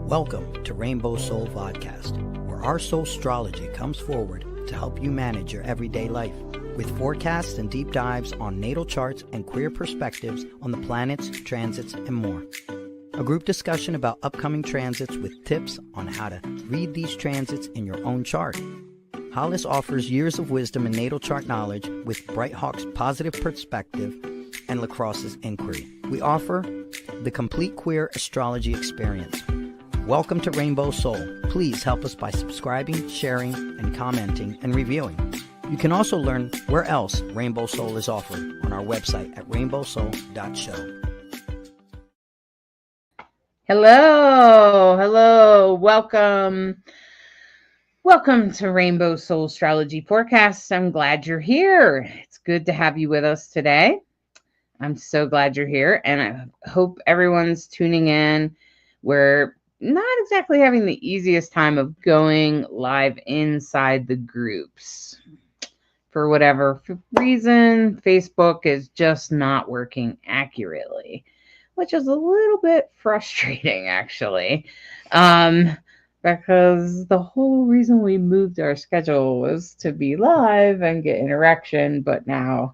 Welcome to Rainbow Soul Vodcast, where our soul astrology comes forward to help you manage your everyday life, with forecasts and deep dives on natal charts and queer perspectives on the planets, transits, and more. A group discussion about upcoming transits with tips on how to read these transits in your own chart. Hollis offers years of wisdom and natal chart knowledge with Bright Hawk's positive perspective and Lacrosse's inquiry. We offer the complete queer astrology experience. Welcome to Rainbow Soul. Please help us by subscribing, sharing, and commenting and reviewing. You can also learn where else Rainbow Soul is offered on our website at rainbowsoul.show. Hello, welcome to Rainbow Soul Astrology Forecast. I'm glad you're here. It's good to have you with us today. I'm so glad you're here, and I hope everyone's tuning in. We're not exactly having the easiest time of going live inside the groups. For whatever reason, Facebook is just not working accurately, which is a little bit frustrating, actually, because the whole reason we moved our schedule was to be live and get interaction, but now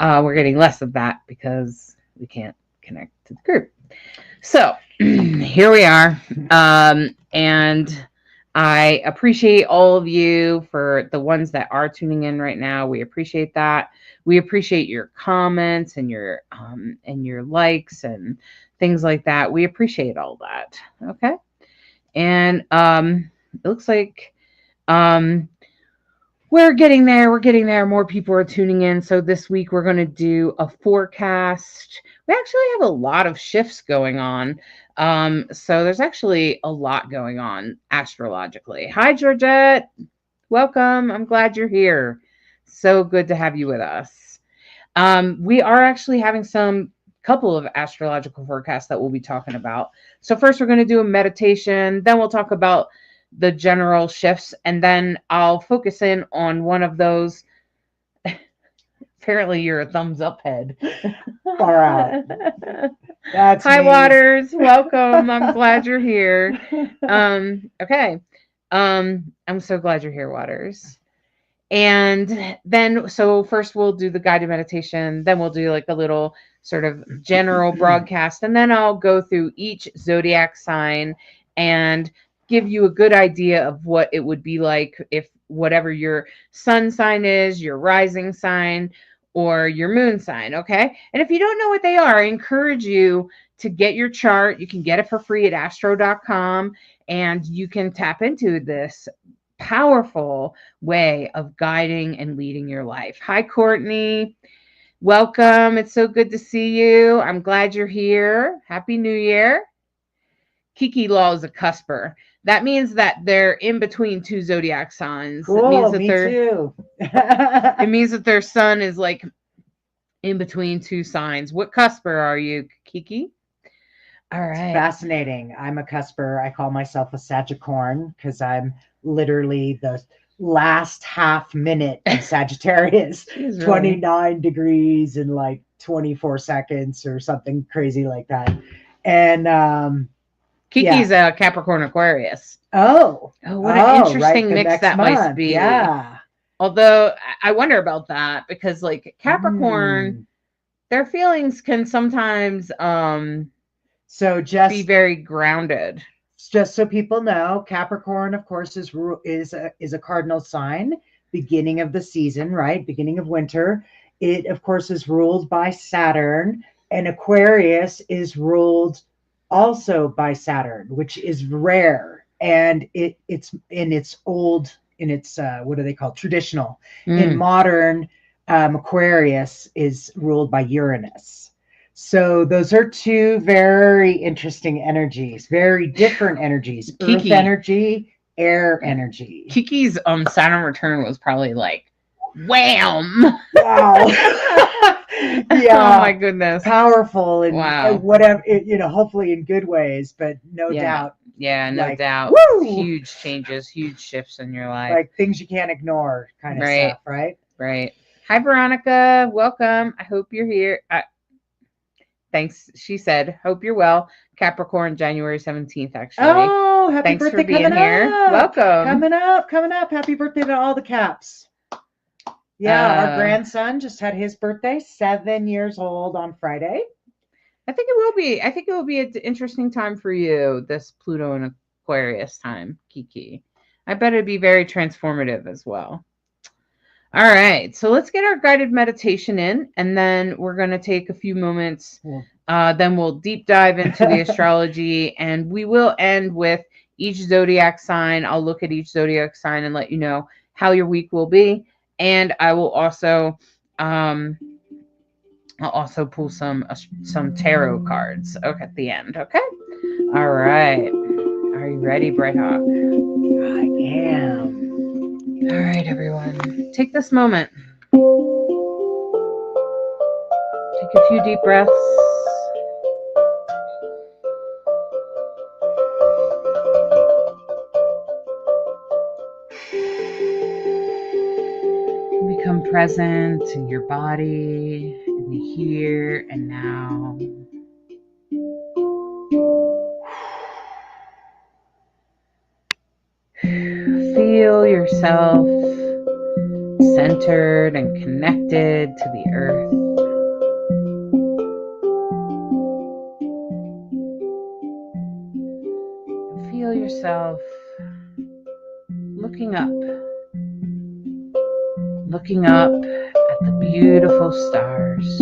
we're getting less of that because we can't connect to the group. So here we are, and I appreciate all of you for the ones that are tuning in right now. We appreciate that. We appreciate your comments and your likes and things like that. We appreciate all that. Okay. And it looks like we're getting there. We're getting there. More people are tuning in. So this week we're going to do a forecast. We actually have a lot of shifts going on. So there's actually a lot going on astrologically. Hi, Georgette. Welcome. I'm glad you're here. So good to have you with us. We are actually having couple of astrological forecasts that we'll be talking about. So first we're going to do a meditation. Then we'll talk about the general shifts, and then I'll focus in on one of those. Apparently you're a thumbs up head. Far out. That's Hi, me. Waters. Welcome. I'm glad you're here. Okay. I'm so glad you're here, Waters. And then, so first we'll do the guided meditation, then we'll do like a little sort of general broadcast, and then I'll go through each zodiac sign and give you a good idea of what it would be like if whatever your sun sign is, your rising sign, or your moon sign, okay? And if you don't know what they are, I encourage you to get your chart. You can get it for free at astro.com, and you can tap into this powerful way of guiding and leading your life. Hi, Courtney. Welcome. It's so good to see you. I'm glad you're here. Happy New Year. Kiki Law is a cusper. That means that they're in between two zodiac signs. Cool, it means that me too. It means that their sun is like in between two signs. What cusper are you, Kiki? All right. Fascinating. I'm a cusper. I call myself a Sagicorn because I'm literally the last half minute of Sagittarius. 29 degrees in like 24 seconds or something crazy like that. And Kiki's a Capricorn Aquarius. Oh, what an interesting right, mix that month. might be. Yeah. Although I wonder about that because like Capricorn, their feelings can sometimes so just be very grounded. Just so people know, Capricorn, of course, is a cardinal sign, beginning of the season, right? Beginning of winter. It, of course, is ruled by Saturn, and Aquarius is ruled also by Saturn, which is rare, and it's what do they call traditional? In modern, Aquarius is ruled by Uranus. So those are two very interesting energies, very different energies. Earth energy, air energy. Kiki's Saturn return was probably like wham. Wow. Yeah. Oh my goodness. Powerful and wow. Whatever, hopefully in good ways, but no doubt. Yeah, no doubt. Woo! Huge changes, huge shifts in your life. Like things you can't ignore kind of stuff, right? Right. Hi, Veronica. Welcome. I hope you're here. Thanks. She said, hope you're well. Capricorn, January 17th, actually. Oh, happy Thanks birthday for being coming here. up. Welcome. Coming up. Happy birthday to all the Caps. Yeah, our grandson just had his birthday, 7 years old on Friday. I think it will be. I think it will be an interesting time for you, this Pluto and Aquarius time, Kiki. I bet it'd be very transformative as well. All right, so let's get our guided meditation in, and then we're going to take a few moments. Then we'll deep dive into the astrology, and we will end with each zodiac sign. I'll look at each zodiac sign and let you know how your week will be. And I will also pull some tarot cards at the end. Okay. All right. Are you ready, Bright Hawk? I am. All right, everyone. Take this moment. Take a few deep breaths. Become present in your body, in the here and now. Feel yourself centered and connected to the earth. Feel yourself looking up at the beautiful stars.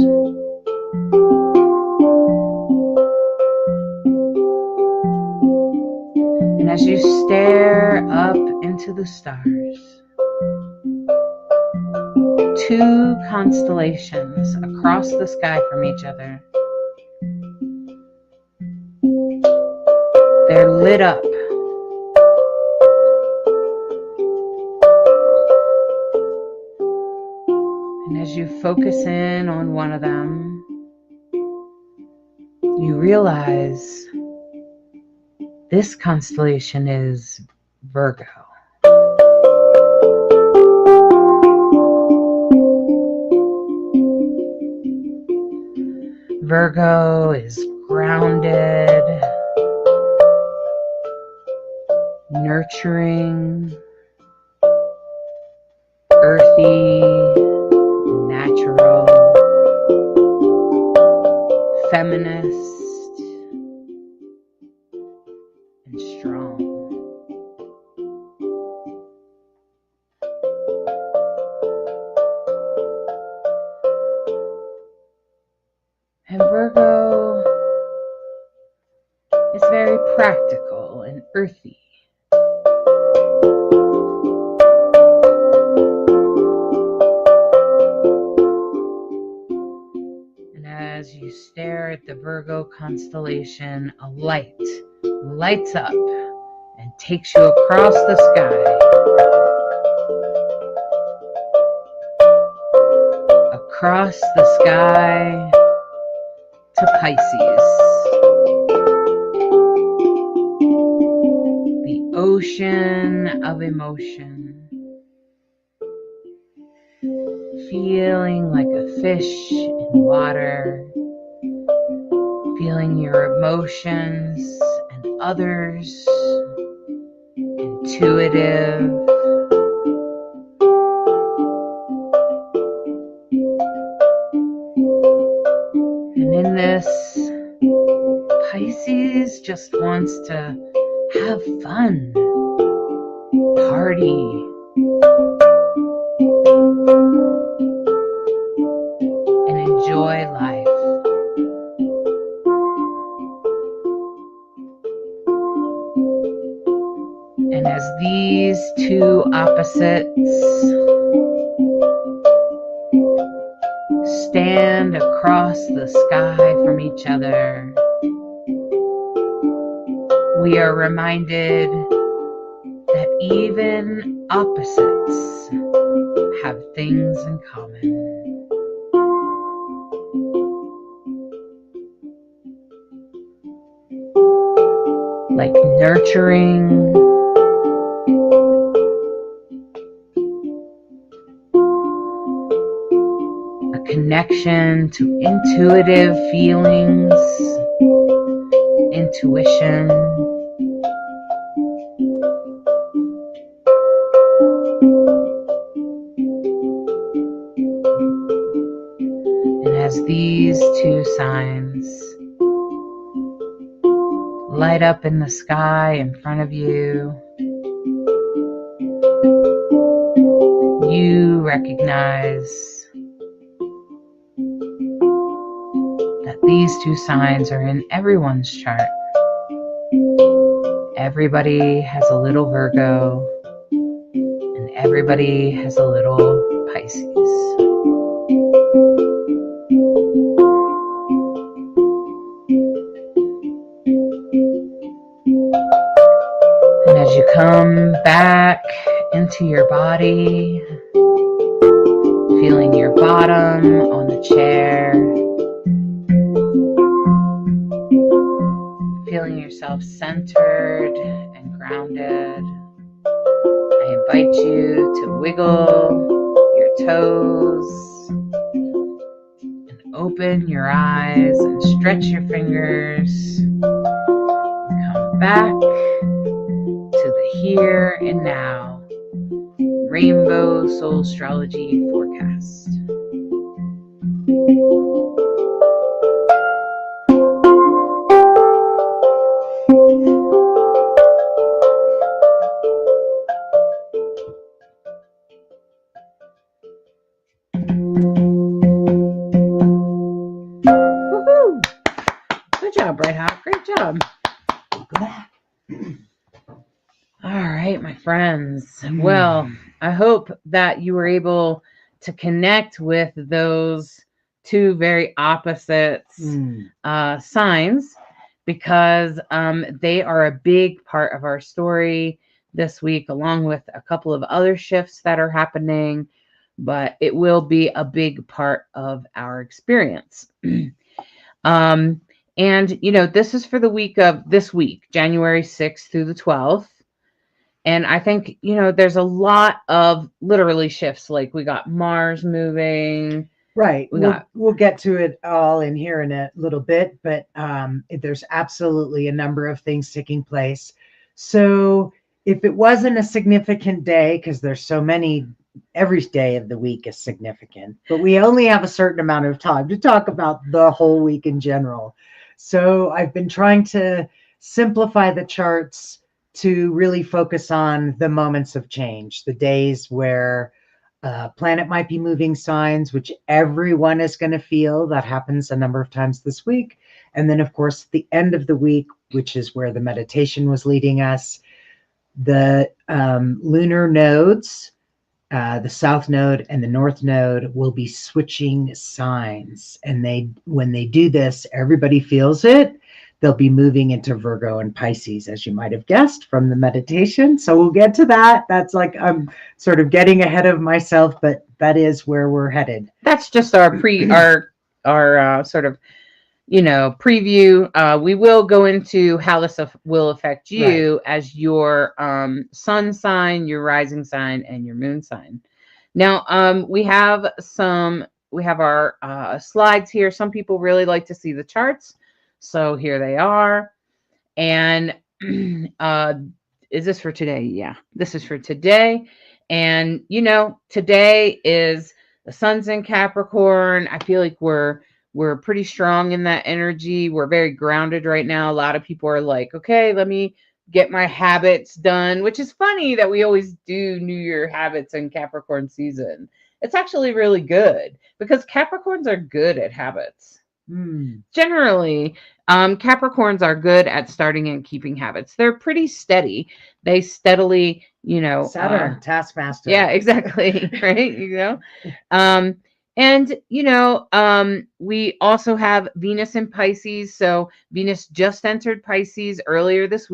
And as you stare up into the stars, two constellations across the sky from each other, they're lit up. And as you focus in on one of them, you realize this constellation is Virgo. Virgo is grounded, nurturing, earthy, natural, feminist, and strong. And Virgo is very practical and earthy. And as you stare at the Virgo constellation, a light lights up and takes you across the sky. Across the sky to Pisces. The ocean of emotion. Feeling like a fish in water. Feeling your emotions and others. Intuitive. And in this, Pisces just wants to have fun, party, and enjoy life. And as these two opposites stand across the sky from each other, we are reminded that even opposites have things in common. Like nurturing, a connection to intuitive feelings, intuition. And as these two signs light up in the sky in front of you, you recognize that these two signs are in everyone's chart. Everybody has a little Virgo, and everybody has a little Pisces. And as you come back into your body, feeling your bottom on the chair, feeling yourself centered and grounded, I invite you to wiggle your toes and open your eyes and stretch your fingers. Come back to the here and now Rainbow Soul Astrology forecast. Woohoo! Good job, Bright Hot. Great job. All right, my friends. Well, I hope that you were able to connect with those two very opposite signs, because they are a big part of our story this week, along with a couple of other shifts that are happening, but it will be a big part of our experience. And, you know, this is for the week of this week, January 6th through the 12th. And I think, you know, there's a lot of literally shifts. Like we got Mars moving. Right. We'll get to it all in here in a little bit, but there's absolutely a number of things taking place. So if it wasn't a significant day, because there's so many, every day of the week is significant, but we only have a certain amount of time to talk about the whole week in general. So I've been trying to simplify the charts to really focus on the moments of change, the days where planet might be moving signs, which everyone is going to feel. That happens a number of times this week. And then, of course, the end of the week, which is where the meditation was leading us, the lunar nodes, the south node and the north node will be switching signs. And when they do this, everybody feels it. They'll be moving into Virgo and Pisces, as you might have guessed from the meditation. So we'll get to that. That's like I'm sort of getting ahead of myself, but that is where we're headed. That's just our sort of, you know, preview. We will go into how this will affect you as your sun sign, your rising sign, and your moon sign. Now, we have our slides here. Some people really like to see the charts. So here they are. And is this for today? Yeah, this is for today. And, you know, today is the sun's in Capricorn. I feel like we're pretty strong in that energy. We're very grounded right now. A lot of people are like, okay, let me get my habits done, which is funny that we always do New Year habits in Capricorn season. It's actually really good because Capricorns are good at habits. Generally, Capricorns are good at starting and keeping habits. They're pretty steady. They steadily, you know, Saturn, taskmaster. Yeah, exactly. Right. You know, and, you know, we also have Venus in Pisces. So Venus just entered Pisces earlier last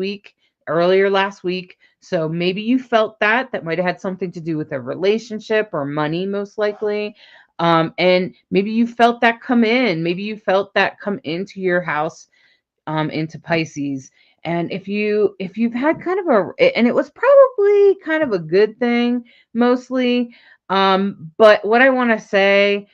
week. So maybe you felt that might have had something to do with a relationship or money, most likely. And maybe you felt that come in. Maybe you felt that come into your house, into Pisces. And if you've had kind of and it was probably kind of a good thing, mostly. But what I want to say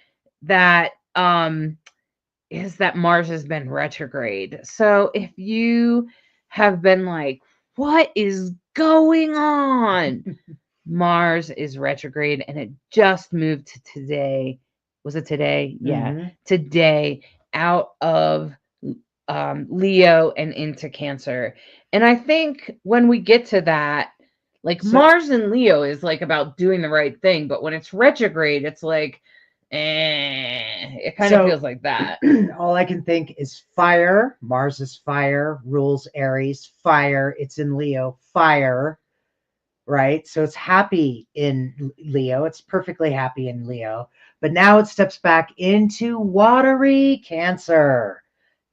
that is that Mars has been retrograde. So if you have been like, what is going on? Mars is retrograde and it just moved to today. Was it today? Yeah. Mm-hmm. Today out of Leo and into Cancer. And I think when we get to that, like So- Mars in Leo is like about doing the right thing, but when it's retrograde, it's like, it kind of So- feels like that. All I can think is fire. Mars is fire, rules Aries. Fire. It's in Leo. Fire. Right. So it's happy in Leo. It's perfectly happy in Leo. But now it steps back into watery Cancer.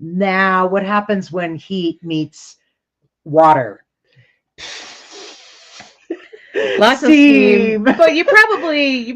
Now, what happens when heat meets water? Lots of steam. But you probably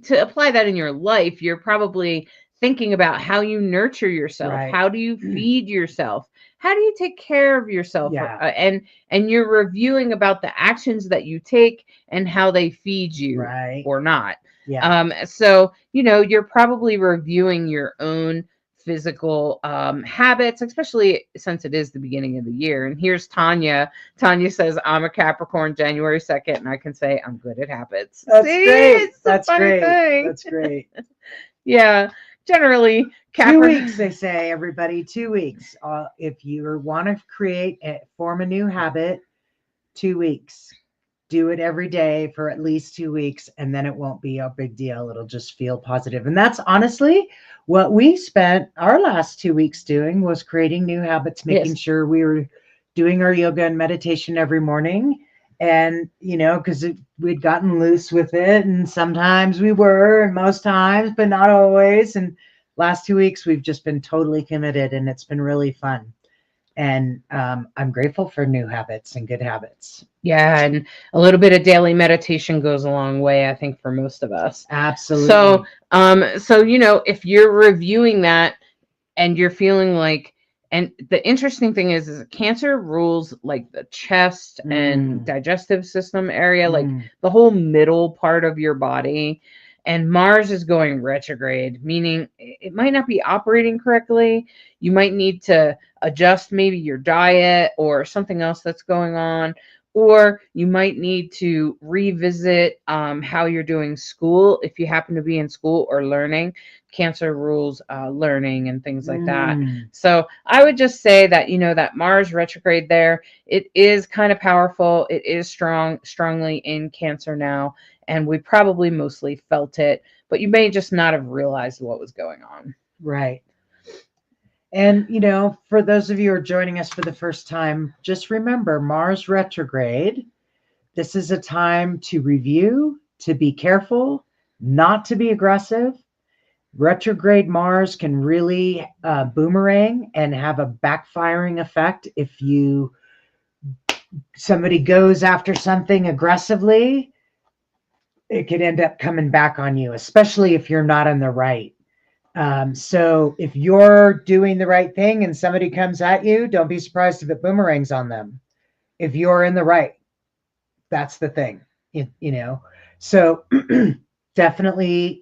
to apply that in your life, you're probably thinking about how you nurture yourself. Right. How do you feed yourself? How do you take care of yourself? Yeah. And you're reviewing about the actions that you take and how they feed you Right. or not. Yeah. So, you're probably reviewing your own physical habits, especially since it is the beginning of the year. And here's Tanya. Tanya says, I'm a Capricorn, January 2nd, and I can say I'm good at habits. That's See? great. It's a That's funny great. thing. That's great. Yeah. Generally, 2 weeks, they say, everybody, 2 weeks. If you want to form a new habit, 2 weeks. Do it every day for at least 2 weeks, and then it won't be a big deal. It'll just feel positive. And that's honestly what we spent our last 2 weeks doing, was creating new habits, making sure we were doing our yoga and meditation every morning. And, because we'd gotten loose with it, and sometimes we were, and most times, but not always. And last 2 weeks, we've just been totally committed, and it's been really fun. And I'm grateful for new habits and good habits. Yeah, and a little bit of daily meditation goes a long way, I think, for most of us. Absolutely. So, if you're reviewing that and you're feeling like, and the interesting thing is Cancer rules like the chest and digestive system area, like the whole middle part of your body. And Mars is going retrograde, meaning it might not be operating correctly. You might need to adjust maybe your diet or something else that's going on. Or you might need to revisit how you're doing school if you happen to be in school or learning. Cancer rules learning and things like that. So I would just say that, that Mars retrograde there, it is kind of powerful. It is strongly in Cancer now. And we probably mostly felt it, but you may just not have realized what was going on. Right. And, for those of you who are joining us for the first time, just remember Mars retrograde. This is a time to review, to be careful, not to be aggressive. Retrograde Mars can really boomerang and have a backfiring effect. If somebody goes after something aggressively, it could end up coming back on you, especially if you're not in the right. So if you're doing the right thing and somebody comes at you, don't be surprised if it boomerangs on them. If you're in the right, that's the thing, So definitely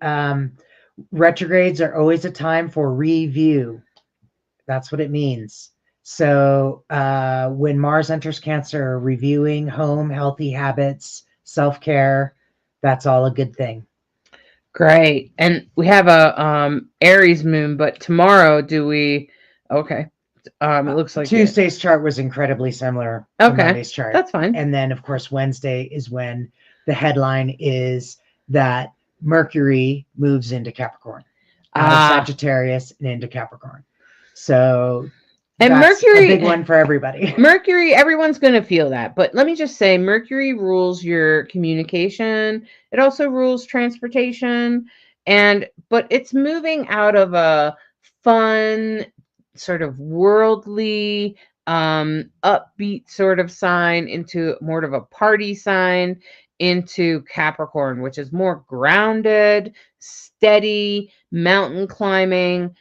retrogrades are always a time for review. That's what it means. So when Mars enters Cancer, reviewing home, healthy habits, self-care, that's all a good thing. Great. And we have a Aries moon, but tomorrow okay. It looks like Tuesday's chart was incredibly similar to Monday's chart. That's fine. And then, of course, Wednesday is when the headline is that Mercury moves into Capricorn, out of Sagittarius and into Capricorn. So and that's Mercury, a big one for everybody. Mercury, everyone's going to feel that. But let me just say, Mercury rules your communication. It also rules transportation. But it's moving out of a fun, sort of worldly, upbeat sort of sign into more of a party sign, into Capricorn, which is more grounded, steady, mountain climbing.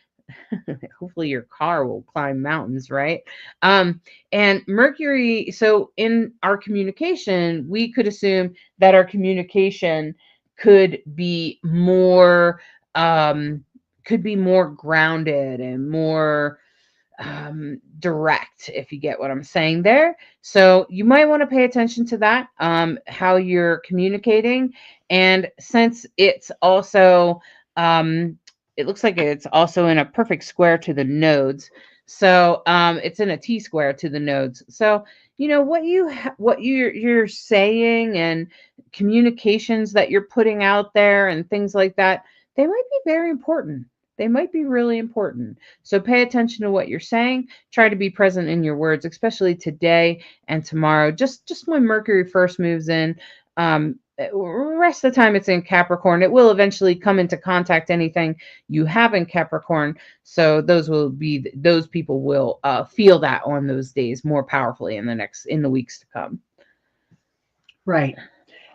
Hopefully your car will climb mountains, right? And Mercury, so in our communication, we could assume that our communication could be more could be more grounded and more direct, if you get what I'm saying there. So you might want to pay attention to that, how you're communicating. And since it's also, it looks like it's also in a perfect square to the nodes. So it's in a T square to the nodes. So what you're saying and communications that you're putting out there and things like that, they might be very important. They might be really important. So pay attention to what you're saying. Try to be present in your words, especially today and tomorrow. Just when Mercury first moves in, rest of the time it's in Capricorn. It will eventually come into contact anything you have in Capricorn. So those people will feel that on those days more powerfully in the weeks to come. Right.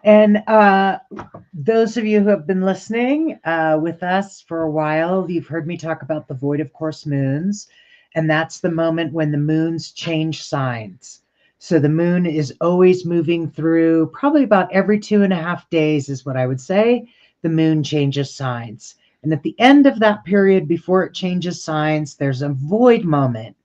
And those of you who have been listening with us for a while, you've heard me talk about the void of course moons. And that's the moment when the moons change signs. So the moon is always moving through, probably about every 2.5 days is what I would say. The moon changes signs. And at the end of that period, before it changes signs, there's a void moment.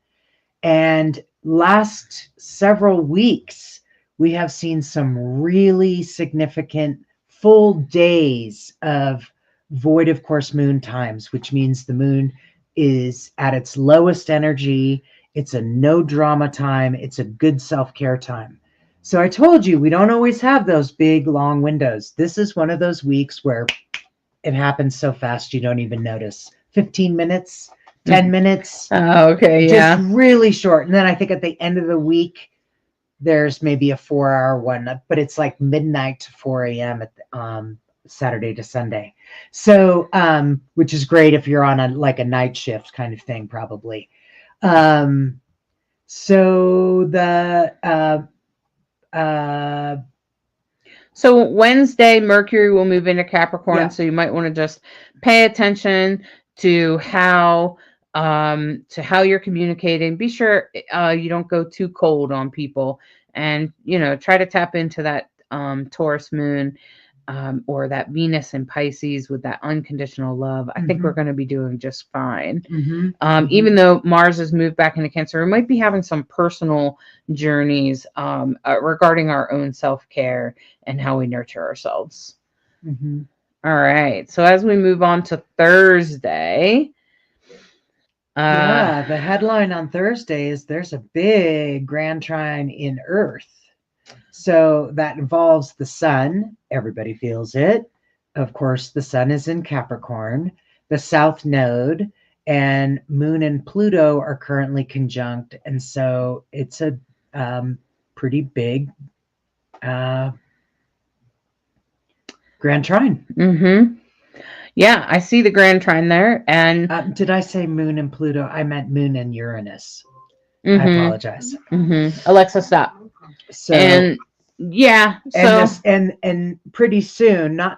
And last several weeks, we have seen some really significant full days of void of course moon times, which means the moon is at its lowest energy. It's a no drama time. It's a good self-care time. So I told you, we don't always have those big long windows. This is one of those weeks where it happens so fast you don't even notice. 15 minutes, 10 minutes. Oh, okay. Just really short. And then I think at the end of the week, there's maybe a 4-hour one, but it's like midnight to 4 a.m. at Saturday to Sunday. So, which is great if you're on a night shift kind of thing, probably. So so Wednesday, Mercury will move into Capricorn. Yeah. So you might want to just pay attention to how you're communicating. Be sure you don't go too cold on people, and try to tap into that Taurus moon or that Venus in Pisces with that unconditional love. I think we're going to be doing just fine. Even though Mars has moved back into Cancer, we might be having some personal journeys regarding our own self-care and how we nurture ourselves. All right. So as we move on to Thursday. The headline on Thursday is there's a big grand trine in Earth. So that involves the sun. Everybody feels it. Of course, the sun is in Capricorn, the south node, and Moon and Pluto are currently conjunct. And so it's a pretty big grand trine. Yeah, I see the grand trine there. And did I say Moon and Pluto? I meant Moon and Uranus. I apologize. Alexa, stop. So, and yeah, and pretty soon, I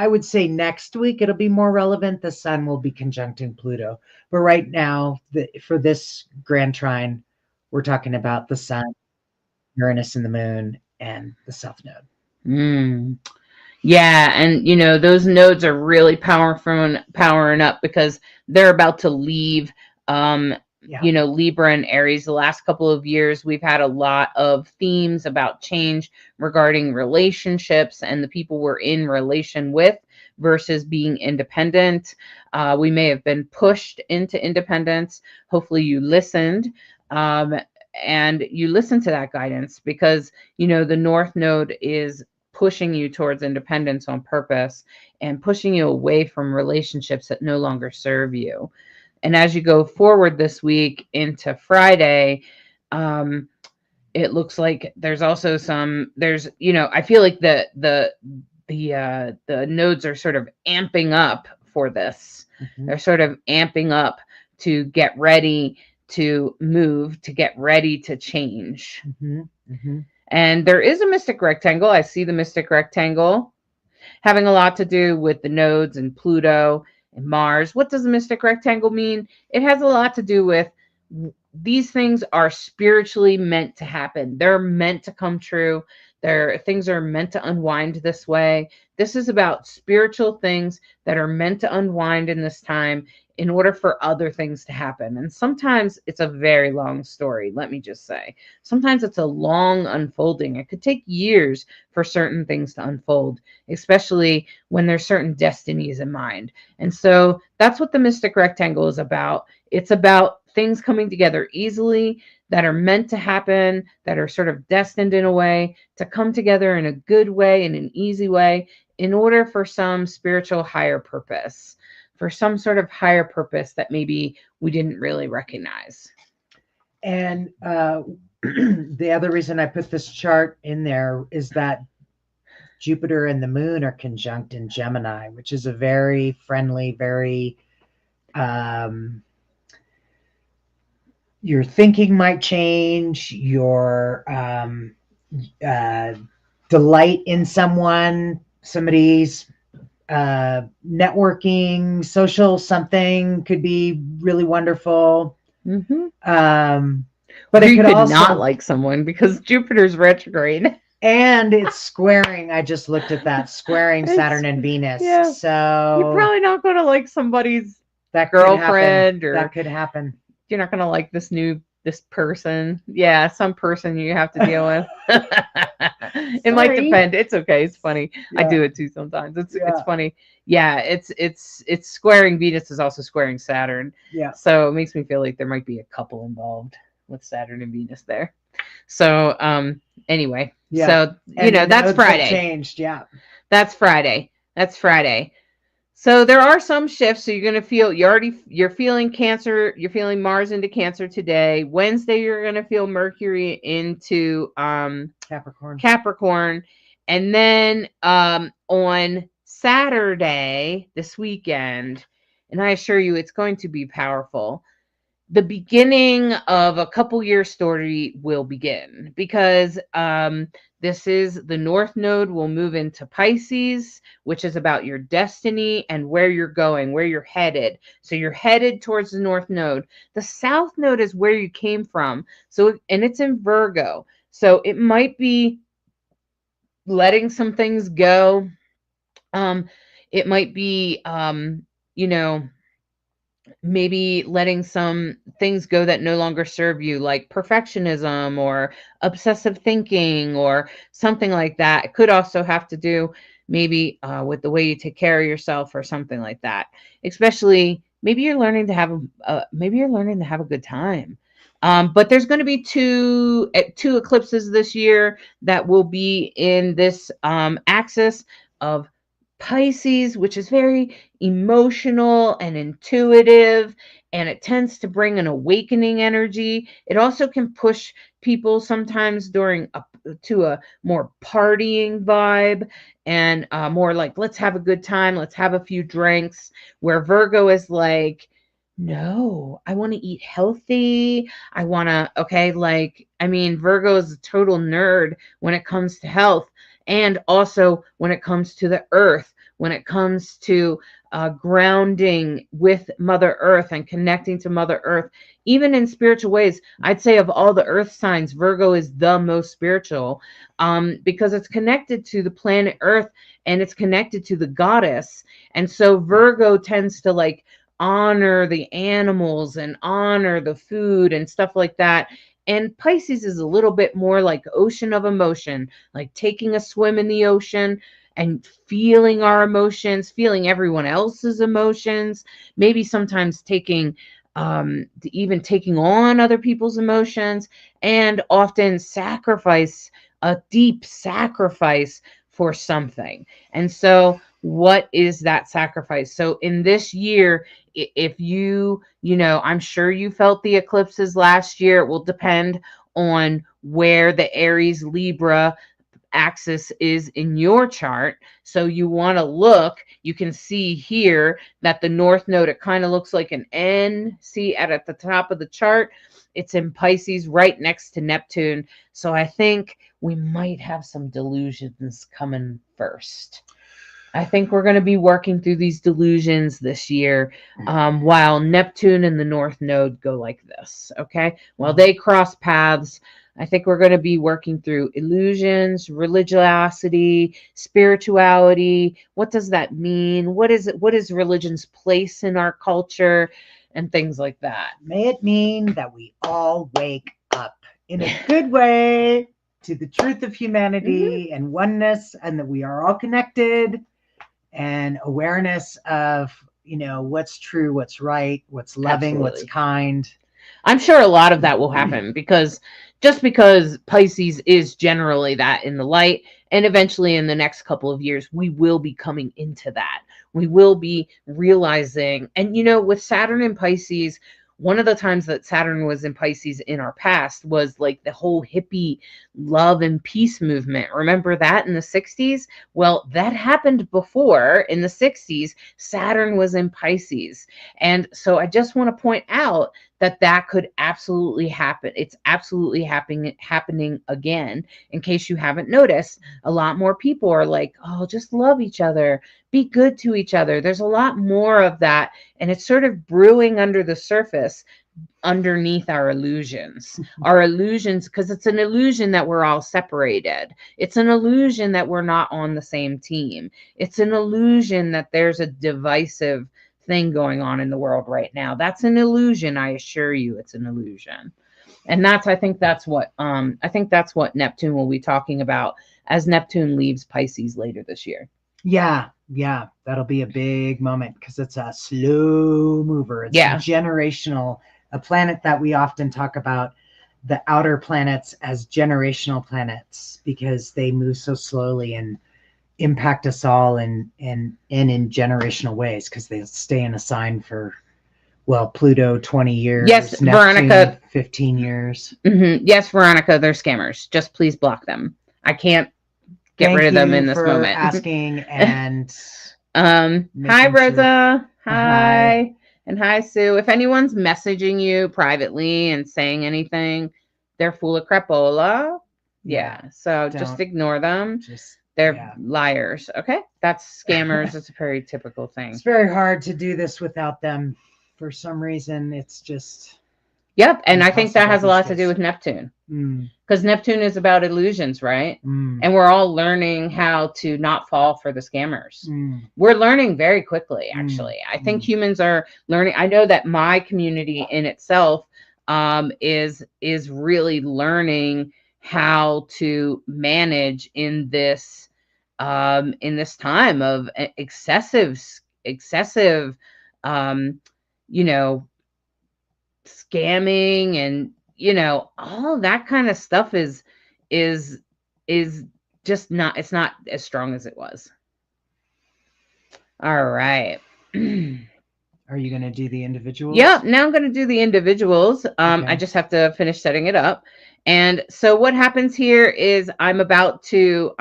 would say next week it'll be more relevant. The sun will be conjuncting Pluto, but right now, for this grand trine, we're talking about the sun, Uranus, and the moon, and the south node. Yeah, and those nodes are really powering up because they're about to leave Libra and Aries. The last couple of years we've had a lot of themes about change regarding relationships and the people we're in relation with versus being independent. We may have been pushed into independence. Hopefully you listened. And you listen to that guidance because the North Node is pushing you towards independence on purpose and pushing you away from relationships that no longer serve you. And as you go forward this week into Friday, it looks like there's also I feel like the nodes are sort of amping up for this. They're sort of amping up to get ready to move, to get ready to change. And there is a mystic rectangle. I see the mystic rectangle having a lot to do with the nodes and Pluto and Mars. What does the mystic rectangle mean? It has a lot to do with these things are spiritually meant to happen. They're meant to come true. Things are meant to unwind this way. This is about spiritual things that are meant to unwind in this time in order for other things to happen. And sometimes it's a very long story, let me just say. Sometimes it's a long unfolding. It could take years for certain things to unfold, especially when there's certain destinies in mind. And so that's what the Mystic Rectangle is about. It's about things coming together easily that are meant to happen, that are sort of destined in a way to come together in a good way, in an easy way, in order for some spiritual higher purpose, for some sort of higher purpose that maybe we didn't really recognize. And the other reason I put this chart in there is that Jupiter and the moon are conjunct in Gemini, which is a very friendly, very your thinking might change, your delight in somebody's networking, social something could be really wonderful. Mm-hmm. But or it you could also not like someone because Jupiter's retrograde. And it's squaring. I just looked at that, squaring Saturn and Venus. Yeah. So You're probably not going to like somebody's that girlfriend, could or that could happen. You're not going to like this person. Yeah, some person you have to deal with. It might depend. It's okay. It's funny. Yeah. I do it too sometimes. It's funny. Yeah, it's squaring Venus is also squaring Saturn. Yeah. So it makes me feel like there might be a couple involved with Saturn and Venus there. So anyway, yeah. So that's Friday. Changed, yeah. That's Friday. So there are some shifts. So you're going to feel, you're feeling Cancer. You're feeling Mars into Cancer today. Wednesday, you're going to feel Mercury into Capricorn. And then on Saturday, this weekend, and I assure you it's going to be powerful, the beginning of a couple-year story will begin, because this is the North Node will move into Pisces, which is about your destiny and where you're going, where you're headed. So you're headed towards the North Node. The South Node is where you came from. So, and it's in Virgo. So it might be letting some things go. It might be, maybe letting some things go that no longer serve you, like perfectionism or obsessive thinking or something like that. It could also have to do maybe with the way you take care of yourself or something like that. Especially maybe you're learning to have a good time. But there's going to be two eclipses this year that will be in this axis of Pisces, which is very emotional and intuitive, and it tends to bring an awakening energy. It also can push people sometimes to a more partying vibe, and more like, let's have a good time, let's have a few drinks, where Virgo is like, no, I want to eat healthy. I want to, Virgo is a total nerd when it comes to health. And also when it comes to the earth, when it comes to grounding with Mother Earth and connecting to Mother Earth, even in spiritual ways, I'd say of all the earth signs, Virgo is the most spiritual, because it's connected to the planet Earth and it's connected to the goddess. And so Virgo tends to honor the animals and honor the food and stuff like that. And Pisces is a little bit more like ocean of emotion, like taking a swim in the ocean and feeling our emotions, feeling everyone else's emotions, maybe sometimes taking on other people's emotions, and often a deep sacrifice for something. And so what is that sacrifice? So in this year, if I'm sure you felt the eclipses last year. It will depend on where the Aries Libra axis is in your chart. So you want to look, you can see here that the North Node, it kind of looks like an N. See at the top of the chart, it's in Pisces right next to Neptune. So I think we might have some delusions coming first. I think we're going to be working through these delusions this year, while Neptune and the North Node go like this. Okay. While they cross paths, I think we're going to be working through illusions, religiosity, spirituality. What does that mean? What is it? What is religion's place in our culture and things like that? May it mean that we all wake up in a good way to the truth of humanity and oneness, and that we are all connected, and awareness of, what's true, what's right, what's loving, what's Absolutely. kind. I'm sure a lot of that will happen because Pisces is generally that in the light, and eventually in the next couple of years, we will be coming into that. We will be realizing, and with Saturn in Pisces, one of the times that Saturn was in Pisces in our past was like the whole hippie love and peace movement. Remember that in the 60s? Well, that happened before in the 60s. Saturn was in Pisces. And so I just want to point out that could absolutely happen. It's absolutely happening again. In case you haven't noticed, a lot more people are like, oh, just love each other, be good to each other. There's a lot more of that, and it's sort of brewing under the surface underneath our illusions. Because it's an illusion that we're all separated. It's an illusion that we're not on the same team. It's an illusion that there's a divisive thing going on in the world right now. That's an illusion. I assure you, it's an illusion. And I think that's what Neptune will be talking about as Neptune leaves Pisces later this year. Yeah, that'll be a big moment because it's a slow mover. It's generational, a planet that we often talk about the outer planets as generational planets because they move so slowly and impact us all in generational ways because they stay in a sign for, Pluto 20 years. Yes, Neptune, Veronica. 15 years. Mm-hmm. Yes, Veronica, they're scammers. Just please block them. I can't get rid of them in this moment. Asking and hi Rosa. Sure. Hi. And hi Sue. If anyone's messaging you privately and saying anything, they're full of crapola. Yeah. So just ignore them. They're liars. Okay. That's scammers. It's a very typical thing. It's very hard to do this without them. For some reason, it's just. Yep. And I think that has a lot to do with Neptune. Because Neptune is about illusions, right? And we're all learning how to not fall for the scammers. We're learning very quickly, actually. I think humans are learning. I know that my community in itself is really learning how to manage in this time of excessive scamming and all that kind of stuff is just not, it's not as strong as it was. All right. Are you going to do the individuals? Yeah, now I'm going to do the individuals. Okay. I just have to finish setting it up. And so what happens here is I'm about to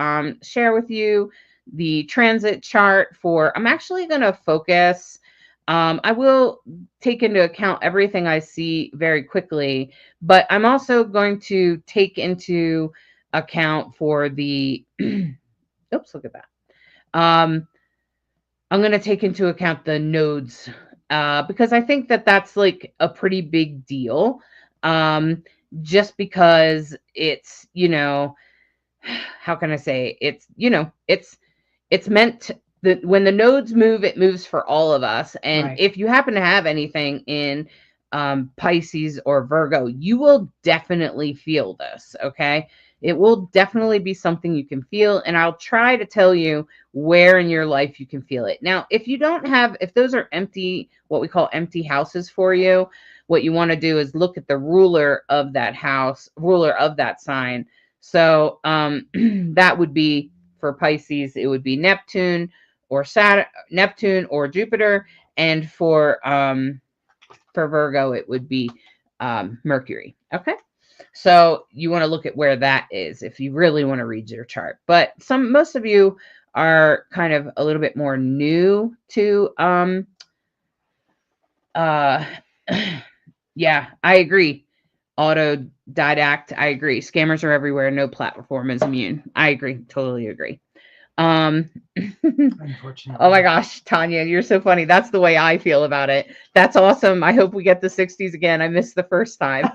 share with you the transit chart for, I'm actually going to focus. I will take into account everything I see very quickly, but I'm also going to take into account for the, oops, look at that. I'm going to take into account the nodes because I think that that's like a pretty big deal. Just because it's, how can I say, it's, it's meant that when the nodes move, it moves for all of us. And if you happen to have anything in Pisces or Virgo, you will definitely feel this. Okay. It will definitely be something you can feel. And I'll try to tell you where in your life you can feel it. Now, if you don't have, if those are empty, what we call empty houses for you, what you want to do is look at the ruler of that house, ruler of that sign. So that would be for Pisces, it would be Neptune or Saturn, Neptune or Jupiter. And for Virgo, it would be Mercury. Okay. So you want to look at where that is if you really want to read your chart. But most of you are kind of a little bit more new to yeah, I agree. Autodidact, I agree. Scammers are everywhere. No platform is immune. I agree. Totally agree. Um, Unfortunately. oh my gosh, Tanya, you're so funny. That's the way I feel about it. That's awesome. I hope we get the 60s again. I missed the first time.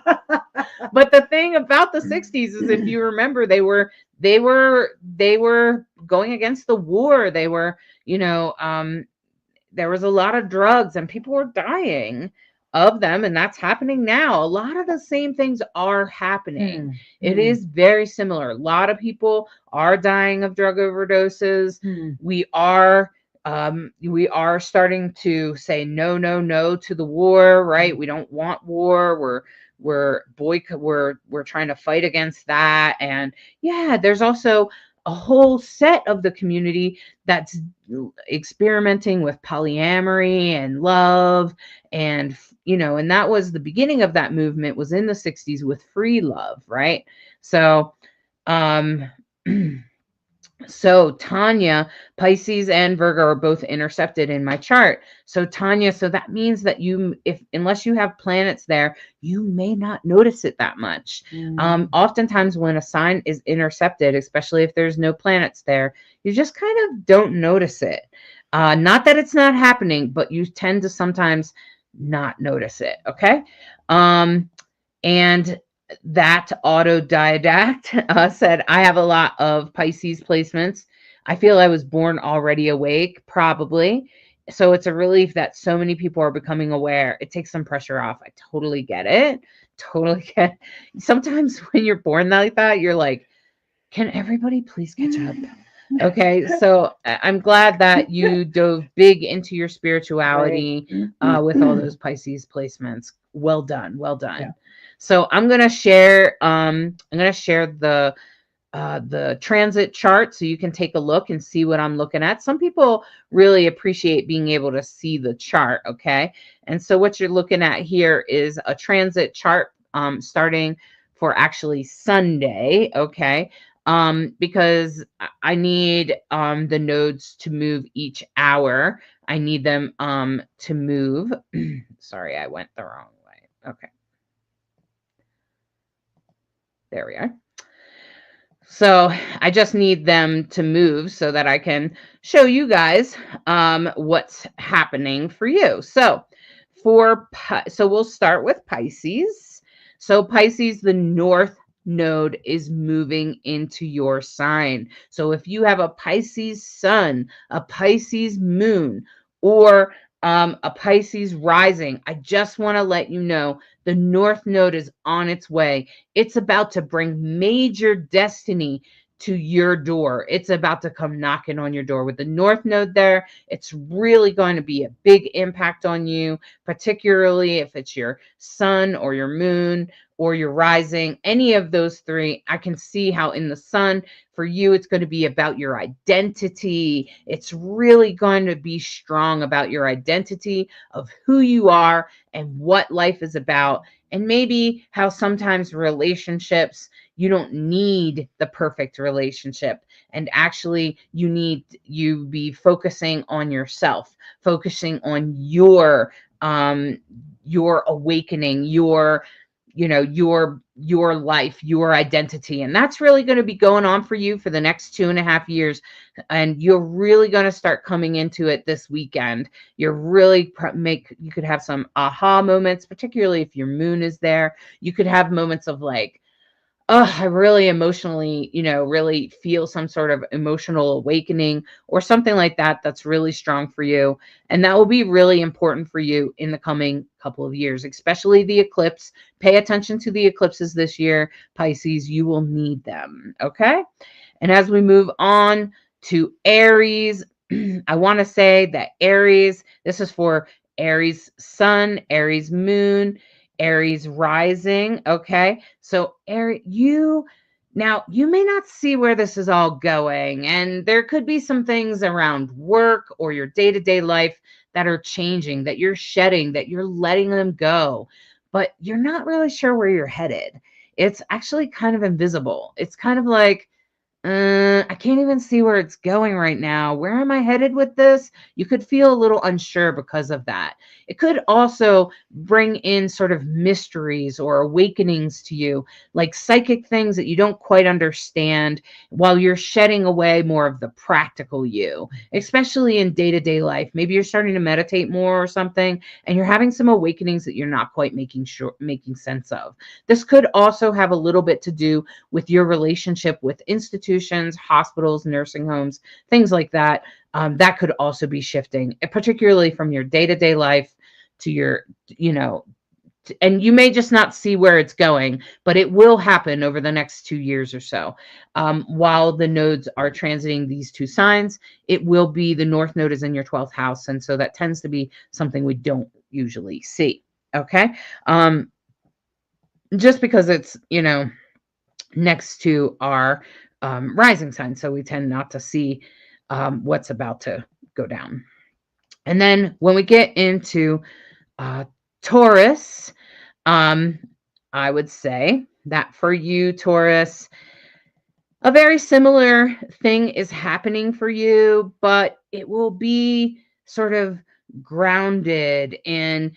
But the thing about the 60s is, if you remember, they were going against the war. They were, there was a lot of drugs and people were dying of them, and that's happening now. A lot of the same things are happening. It is very similar. A lot of people are dying of drug overdoses. We are starting to say no, no, no to the war, right? We don't want war. We're trying to fight against that. And yeah, there's also a whole set of the community that's experimenting with polyamory and love, and and that was the beginning of that movement, was in the 60s with free love, right? So um so Tanya, Pisces and Virgo are both intercepted in my chart. So Tanya, so that means that unless you have planets there, you may not notice it that much. Oftentimes when a sign is intercepted, especially if there's no planets there, you just kind of don't notice it. Not that it's not happening, but you tend to sometimes not notice it. Okay. And that autodidact said, I have a lot of Pisces placements. I feel I was born already awake, probably. So it's a relief that so many people are becoming aware. It takes some pressure off. I totally get it. Totally get it. Sometimes when you're born like that, you're like, can everybody please catch up? Okay, so I'm glad that you dove big into your spirituality with all those Pisces placements. Well done, well done. Yeah. So I'm gonna share the transit chart so you can take a look and see what I'm looking at. Some people really appreciate being able to see the chart. Okay, and so what you're looking at here is a transit chart starting for actually Sunday. Okay. Because I need the nodes to move each hour. I need them to move. Sorry, I went the wrong way. Okay. There we are. So I just need them to move so that I can show you guys what's happening for you. So we'll start with Pisces. So Pisces, the north node is moving into your sign. So if you have a Pisces sun, a Pisces moon, or a Pisces rising, I just want to let you know the north node is on its way. It's about to bring major destiny to your door. It's about to come knocking on your door. With the north node there, it's really going to be a big impact on you, particularly if it's your sun or your moon or your rising, any of those three. I can see how in the sun, for you, it's going to be about your identity. It's really going to be strong about your identity of who you are and what life is about. And maybe how sometimes relationships, you don't need the perfect relationship. And actually you be focusing on yourself, focusing on your awakening, your life, your identity. And that's really going to be going on for you for the next 2.5 years. And you're really going to start coming into it this weekend. You're really you could have some aha moments, particularly if your moon is there. You could have moments of like, oh, I really emotionally, really feel some sort of emotional awakening or something like that. That's really strong for you. And that will be really important for you in the coming couple of years, especially the eclipse. Pay attention to the eclipses this year, Pisces. You will need them. Okay. And as we move on to Aries, I want to say that Aries, this is for Aries sun, Aries moon, Aries rising. Okay. So you may not see where this is all going, and there could be some things around work or your day-to-day life that are changing, that you're shedding, that you're letting them go, but you're not really sure where you're headed. It's actually kind of invisible. It's kind of like, I can't even see where it's going right now. Where am I headed with this? You could feel a little unsure because of that. It could also bring in sort of mysteries or awakenings to you, like psychic things that you don't quite understand while you're shedding away more of the practical you, especially in day-to-day life. Maybe you're starting to meditate more or something, and you're having some awakenings that you're not quite making sense of. This could also have a little bit to do with your relationship with institutions, hospitals, nursing homes, things like that. That could also be shifting, particularly from your day-to-day life to your, and you may just not see where it's going, but it will happen over the next 2 years or so. While the nodes are transiting these two signs, it will be the North Node is in your 12th house. And so that tends to be something we don't usually see. Okay. Just because it's, next to our rising sign. So we tend not to see what's about to go down. And then when we get into Taurus, I would say that for you, Taurus, a very similar thing is happening for you, but it will be sort of grounded in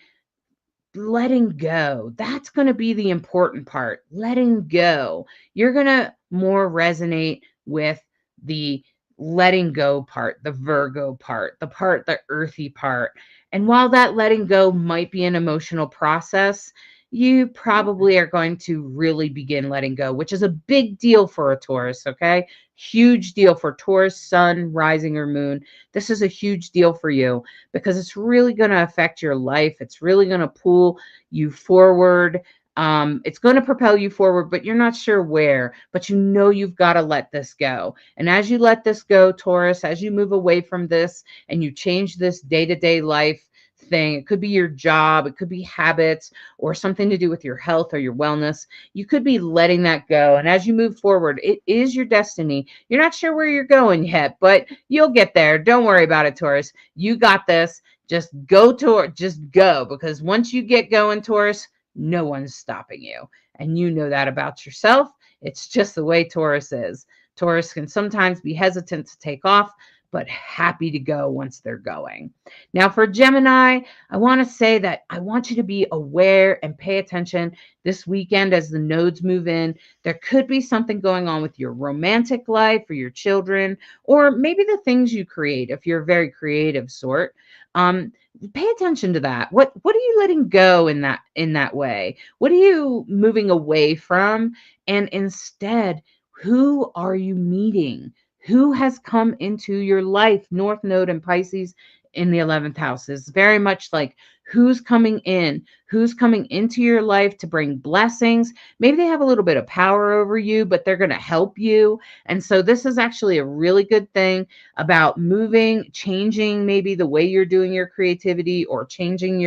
letting go. That's going to be the important part. Letting go. You're going to more resonate with the letting go part, the Virgo part, the earthy part. And while that letting go might be an emotional process, you probably are going to really begin letting go, which is a big deal for a Taurus, okay? Huge deal for Taurus, sun, rising, or moon. This is a huge deal for you because it's really going to affect your life. It's really going to pull you forward. It's going to propel you forward, but you're not sure where, but you've got to let this go. And as you let this go, Taurus, as you move away from this and you change this day-to-day life thing, it could be your job, it could be habits or something to do with your health or your wellness. You could be letting that go. And as you move forward, it is your destiny. You're not sure where you're going yet, but you'll get there. Don't worry about it, Taurus. You got this. Just go, because once you get going, Taurus, no one's stopping you. And you know that about yourself. It's just the way Taurus is. Taurus can sometimes be hesitant to take off, but happy to go once they're going. Now for Gemini, I want to say that I want you to be aware and pay attention this weekend as the nodes move in. There could be something going on with your romantic life or your children, or maybe the things you create if you're a very creative sort. Pay attention to that. What are you letting go in that way? What are you moving away from? And instead, who are you meeting? Who has come into your life? North Node and Pisces in the 11th house is very much like who's coming into your life to bring blessings. Maybe they have a little bit of power over you, but they're going to help you. And so this is actually a really good thing about moving, changing maybe the way you're doing your creativity or changing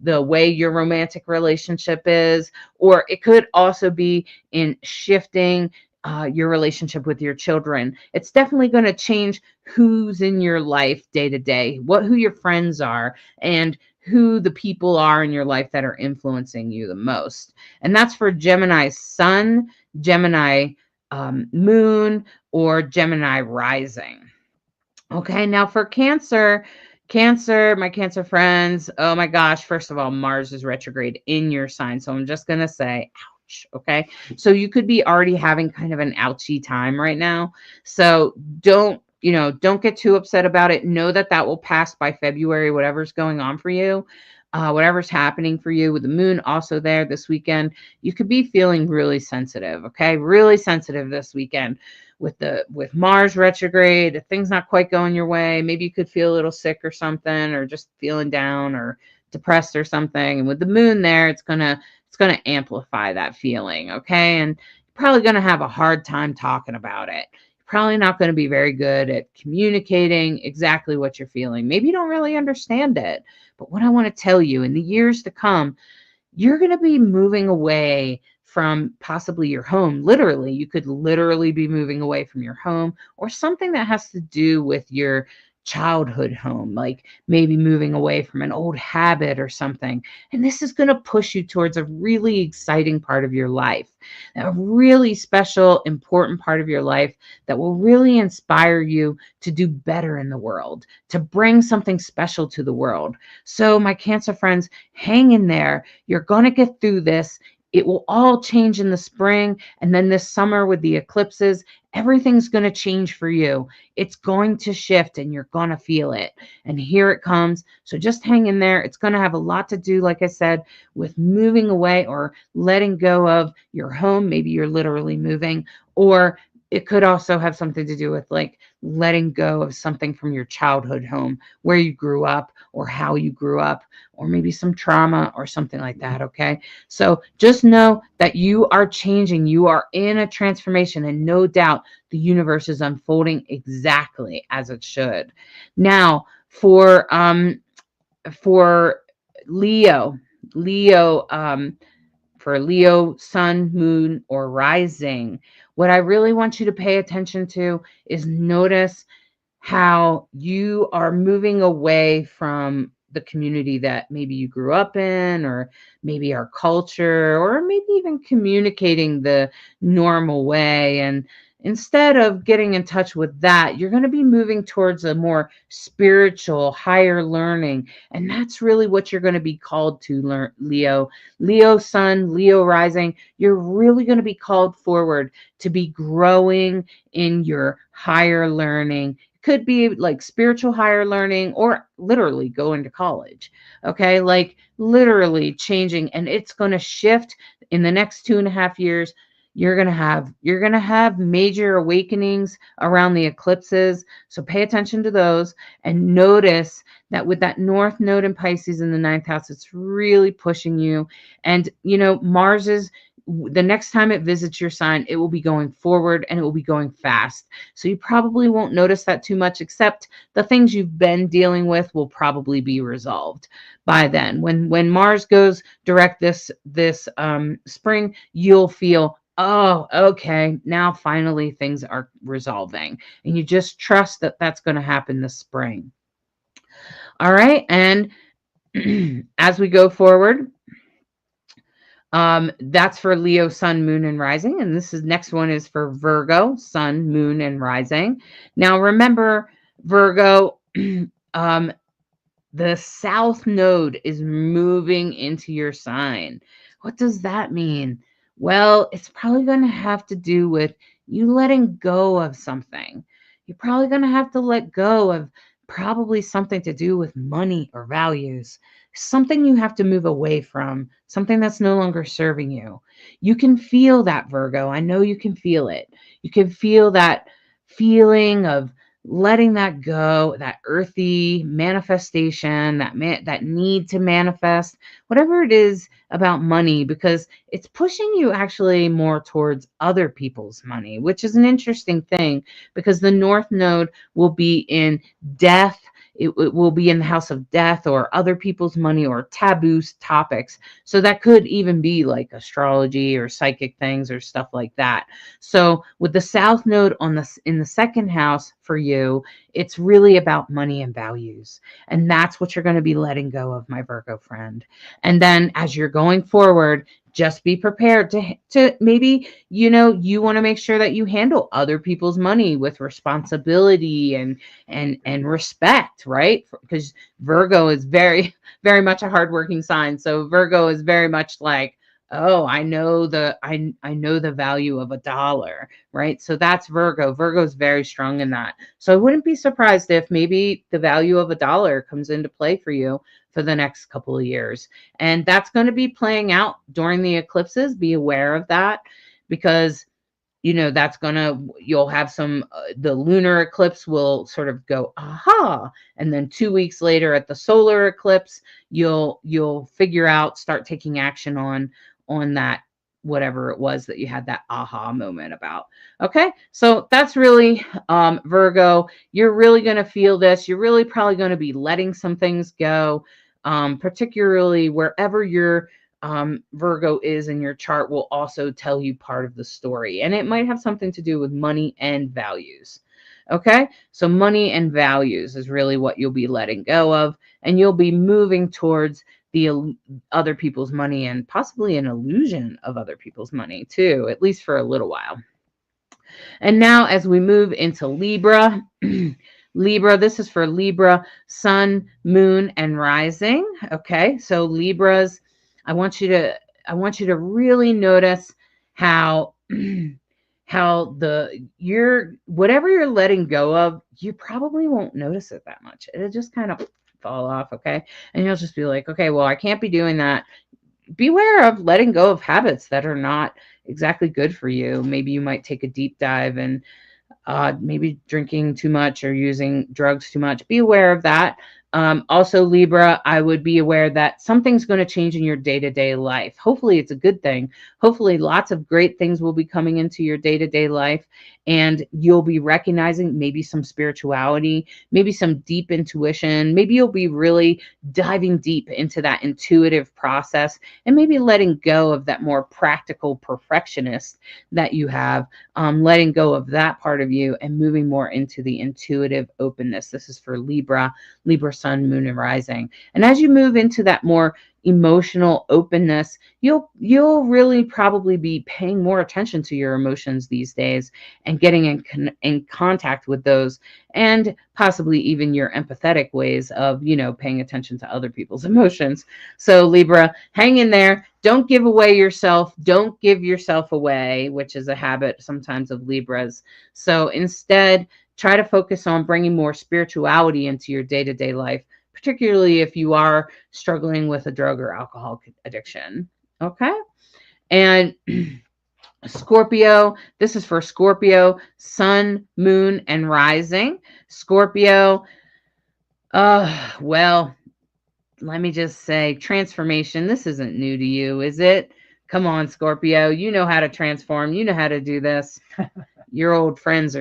the way your romantic relationship is, or it could also be in shifting your relationship with your children. It's definitely going to change who's in your life day to day, who your friends are, and who the people are in your life that are influencing you the most. And that's for Gemini sun, Gemini moon, or Gemini rising. Okay, now for Cancer, my Cancer friends, oh my gosh, first of all, Mars is retrograde in your sign. So I'm just going to say, ouch, okay? So you could be already having kind of an ouchy time right now. So don't get too upset about it. Know that will pass by February, whatever's going on for you. Whatever's happening for you with the moon also there this weekend, you could be feeling really sensitive, okay? Really sensitive this weekend with Mars retrograde, if things not quite going your way. Maybe you could feel a little sick or something, or just feeling down or depressed or something. And with the moon there, it's gonna amplify that feeling, okay? And you're probably gonna have a hard time talking about it. You're probably not going to be very good at communicating exactly what you're feeling. Maybe you don't really understand it. But what I want to tell you, in the years to come, you're going to be moving away from possibly your home. Literally, you could literally be moving away from your home or something that has to do with your childhood home, like maybe moving away from an old habit or something. And this is going to push you towards a really exciting part of your life, a really special, important part of your life that will really inspire you to do better in the world, to bring something special to the world. So, my Cancer friends, hang in there. You're going to get through this. It will all change in the spring. And then this summer with the eclipses, everything's going to change for you. It's going to shift and you're going to feel it. And here it comes. So just hang in there. It's going to have a lot to do, like I said, with moving away or letting go of your home. Maybe you're literally moving, or it could also have something to do with like letting go of something from your childhood home, where you grew up or how you grew up, or maybe some trauma or something like that. Okay. So just know that you are changing. You are in a transformation, and no doubt the universe is unfolding exactly as it should. Now, for Leo, Leo, for Leo, sun, moon, or rising, what I really want you to pay attention to is notice how you are moving away from the community that maybe you grew up in, or maybe our culture, or maybe even communicating the normal way. And instead of getting in touch with that, you're going to be moving towards a more spiritual, higher learning. And that's really what you're going to be called to learn, Leo. Leo sun, Leo rising, you're really going to be called forward to be growing in your higher learning. Could be like spiritual higher learning, or literally going to college. Okay. Like literally changing, and it's going to shift in the next 2.5 years. You're going to have major awakenings around the eclipses. So pay attention to those, and notice that with that North Node in Pisces in the 9th house, it's really pushing you. And, Mars is, the next time it visits your sign, it will be going forward and it will be going fast. So you probably won't notice that too much, except the things you've been dealing with will probably be resolved by then. When Mars goes direct this spring, you'll feel, oh, okay, now finally things are resolving. And you just trust that that's going to happen this spring. All right. And as we go forward, that's for Leo, sun, moon, and rising. And next one is for Virgo, sun, moon, and rising. Now remember, Virgo, the South Node is moving into your sign. What does that mean? Well, it's probably going to have to do with you letting go of something. You're probably going to have to let go of probably something to do with money or values, something you have to move away from, something that's no longer serving you. You can feel that, Virgo. I know you can feel it. You can feel that feeling of letting that go, that earthy manifestation, that need to manifest, whatever it is about money, because it's pushing you actually more towards other people's money, which is an interesting thing, because the North Node will be in death. It will be in the house of death, or other people's money, or taboo topics. So that could even be like astrology or psychic things or stuff like that. So with the South Node in the second house for you, it's really about money and values. And that's what you're going to be letting go of, my Virgo friend. And then as you're going forward, just be prepared to maybe, you want to make sure that you handle other people's money with responsibility and respect, right? Because Virgo is very, very much a hardworking sign. So Virgo is very much like, oh, I know the value of $1, right? So that's Virgo. Virgo is very strong in that. So I wouldn't be surprised if maybe the value of $1 comes into play for you for the next couple of years. And that's going to be playing out during the eclipses. Be aware of that, because you'll have the lunar eclipse will sort of go, aha. And then 2 weeks later at the solar eclipse, you'll figure out, start taking action on that, whatever it was that you had that aha moment about. Okay. So that's really, Virgo, you're really going to feel this. You're really probably going to be letting some things go, particularly wherever your Virgo is in your chart will also tell you part of the story. And it might have something to do with money and values. Okay, so money and values is really what you'll be letting go of, and you'll be moving towards other people's money and possibly an illusion of other people's money too, at least for a little while. And now as we move into Libra, Libra, this is for Libra, sun, moon, and rising. Okay, so Libras, I want you to really notice how how you're whatever you're letting go of, you probably won't notice it that much. It'll just kind of fall off, okay? And you'll just be like, okay, well, I can't be doing that. Beware of letting go of habits that are not exactly good for you. Maybe you might take a deep dive and maybe drinking too much or using drugs too much. Be aware of that. Also, Libra, I would be aware that something's going to change in your day-to-day life. Hopefully, it's a good thing. Hopefully, lots of great things will be coming into your day-to-day life, and you'll be recognizing maybe some spirituality, maybe some deep intuition. Maybe you'll be really diving deep into that intuitive process and maybe letting go of that more practical perfectionist that you have, letting go of that part of you and moving more into the intuitive openness. This is for Libra, Libra sun, moon, and rising. And as you move into that more emotional openness, you'll really probably be paying more attention to your emotions these days and getting in contact with those, and possibly even your empathetic ways of, paying attention to other people's emotions. So Libra, hang in there. Don't give away yourself. Don't give yourself away, which is a habit sometimes of Libras. So instead, try to focus on bringing more spirituality into your day-to-day life, particularly if you are struggling with a drug or alcohol addiction. Okay? And Scorpio, this is for Scorpio, sun, moon, and rising. Scorpio, well, let me just say, transformation. This isn't new to you, is it? Come on, Scorpio. You know how to transform. You know how to do this. Your old friends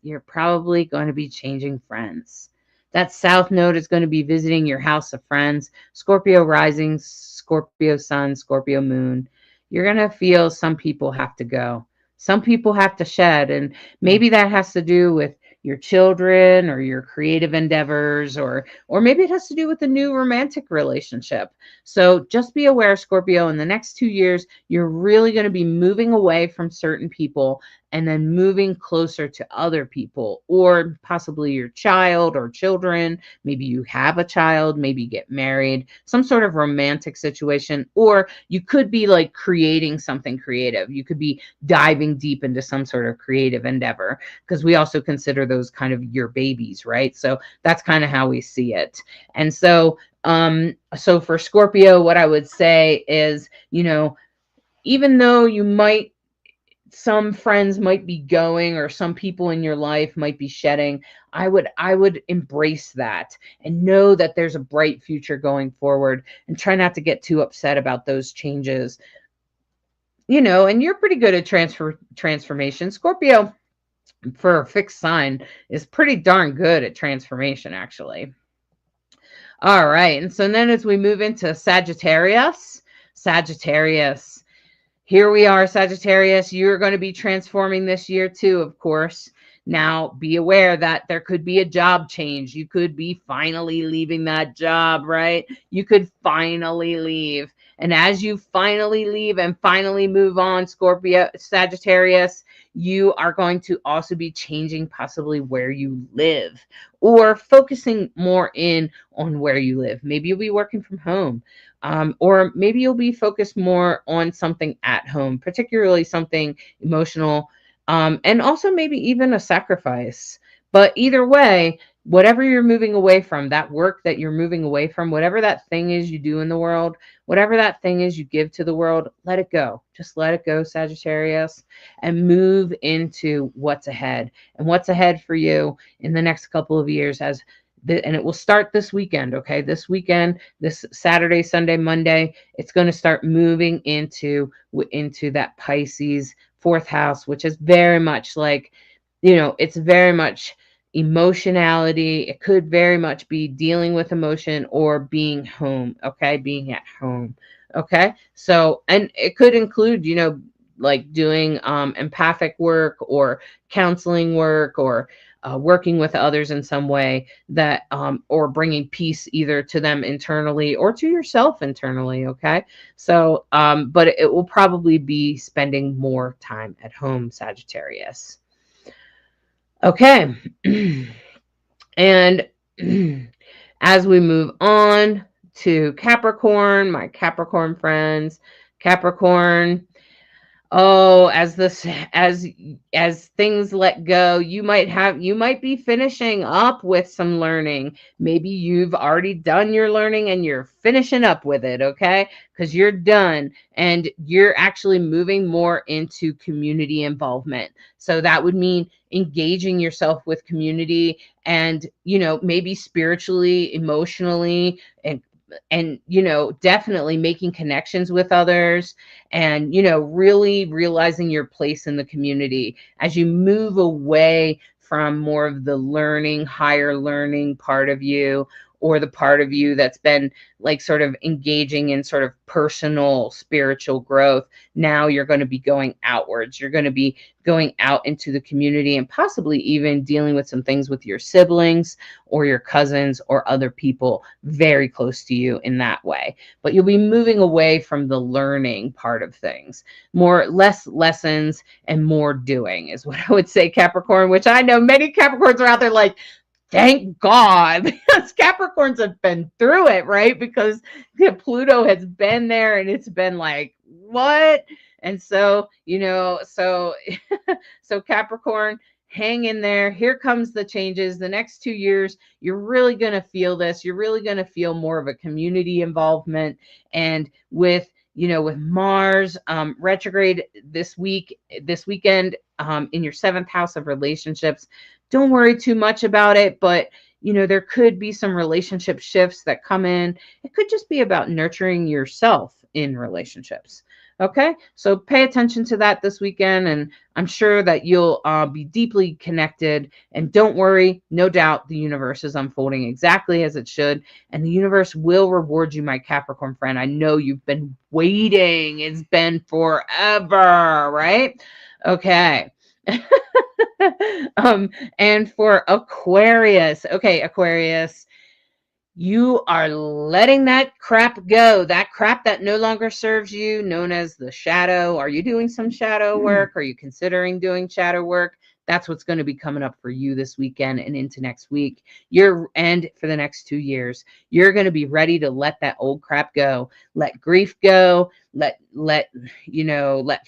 you're probably going to be changing friends. That South Node is going to be visiting your house of friends. Scorpio rising, Scorpio sun, Scorpio moon. You're going to feel some people have to go. Some people have to shed. And maybe that has to do with your children or your creative endeavors, or maybe it has to do with a new romantic relationship. So just be aware, Scorpio, in the next 2 years, you're really going to be moving away from certain people and then moving closer to other people, or possibly your child or children. Maybe you have a child, maybe you get married, some sort of romantic situation, or you could be like creating something creative. You could be diving deep into some sort of creative endeavor, because we also consider those kind of your babies, right? So that's kind of how we see it. And so for Scorpio, what I would say is, even though some friends might be going, or some people in your life might be shedding, I would embrace that and know that there's a bright future going forward, and try not to get too upset about those changes. And you're pretty good at transformation. Scorpio, for a fixed sign, is pretty darn good at transformation, actually. All right. And so then as we move into Sagittarius, here we are, Sagittarius. You're going to be transforming this year too, of course. Now, be aware that there could be a job change. You could be finally leaving that job, right? You could finally leave. And as you finally leave and finally move on, Sagittarius, you are going to also be changing possibly where you live, or focusing more in on where you live. Maybe you'll be working from home. Or maybe you'll be focused more on something at home, particularly something emotional, and also maybe even a sacrifice. But either way, whatever you're moving away from, that work that you're moving away from, whatever that thing is you do in the world, whatever that thing is you give to the world, let it go. Just let it go, Sagittarius, and move into what's ahead. And what's ahead for you in the next couple of years, and it will start this weekend, okay? This weekend, this Saturday, Sunday, Monday, it's going to start moving into that Pisces fourth house, which is very much like, it's very much emotionality. It could very much be dealing with emotion or being home, okay? Being at home, okay? So, and it could include, like doing empathic work or counseling work or working with others in some way that or bringing peace either to them internally or to yourself internally. Okay, so but it will probably be spending more time at home, Sagittarius. Okay. And as we move on to Capricorn, my Capricorn friends, Capricorn, oh, as things let go, you might be finishing up with some learning. Maybe you've already done your learning and you're finishing up with it, okay? Because you're done and you're actually moving more into community involvement. So that would mean engaging yourself with community and, maybe spiritually, emotionally, and definitely making connections with others and really realizing your place in the community as you move away from more of the higher learning part of you, or the part of you that's been like sort of engaging in sort of personal spiritual growth. Now you're going to be going outwards. You're going to be going out into the community and possibly even dealing with some things with your siblings or your cousins or other people very close to you in that way. But you'll be moving away from the learning part of things. Less lessons and more doing is what I would say, Capricorn, which I know many Capricorns are out there like, thank God, because Capricorns have been through it, right? Because Pluto has been there and it's been like, what? And so, so Capricorn, hang in there. Here comes the changes. The next 2 years, you're really going to feel this. You're really going to feel more of a community involvement. And with Mars retrograde this weekend in your 7th house of relationships, don't worry too much about it, but there could be some relationship shifts that come in. It could just be about nurturing yourself in relationships. Okay, so pay attention to that this weekend, and I'm sure that you'll be deeply connected. And don't worry, no doubt the universe is unfolding exactly as it should, and the universe will reward you, my Capricorn friend. I know you've been waiting. It's been forever, right? Okay. And for Aquarius, okay, Aquarius, you are letting that crap go, that crap that no longer serves you, known as the shadow. Are you doing some shadow work? Are you considering doing shadow work? That's what's going to be coming up for you this weekend and into next week. And for the next 2 years, you're going to be ready to let that old crap go. Let grief go. Let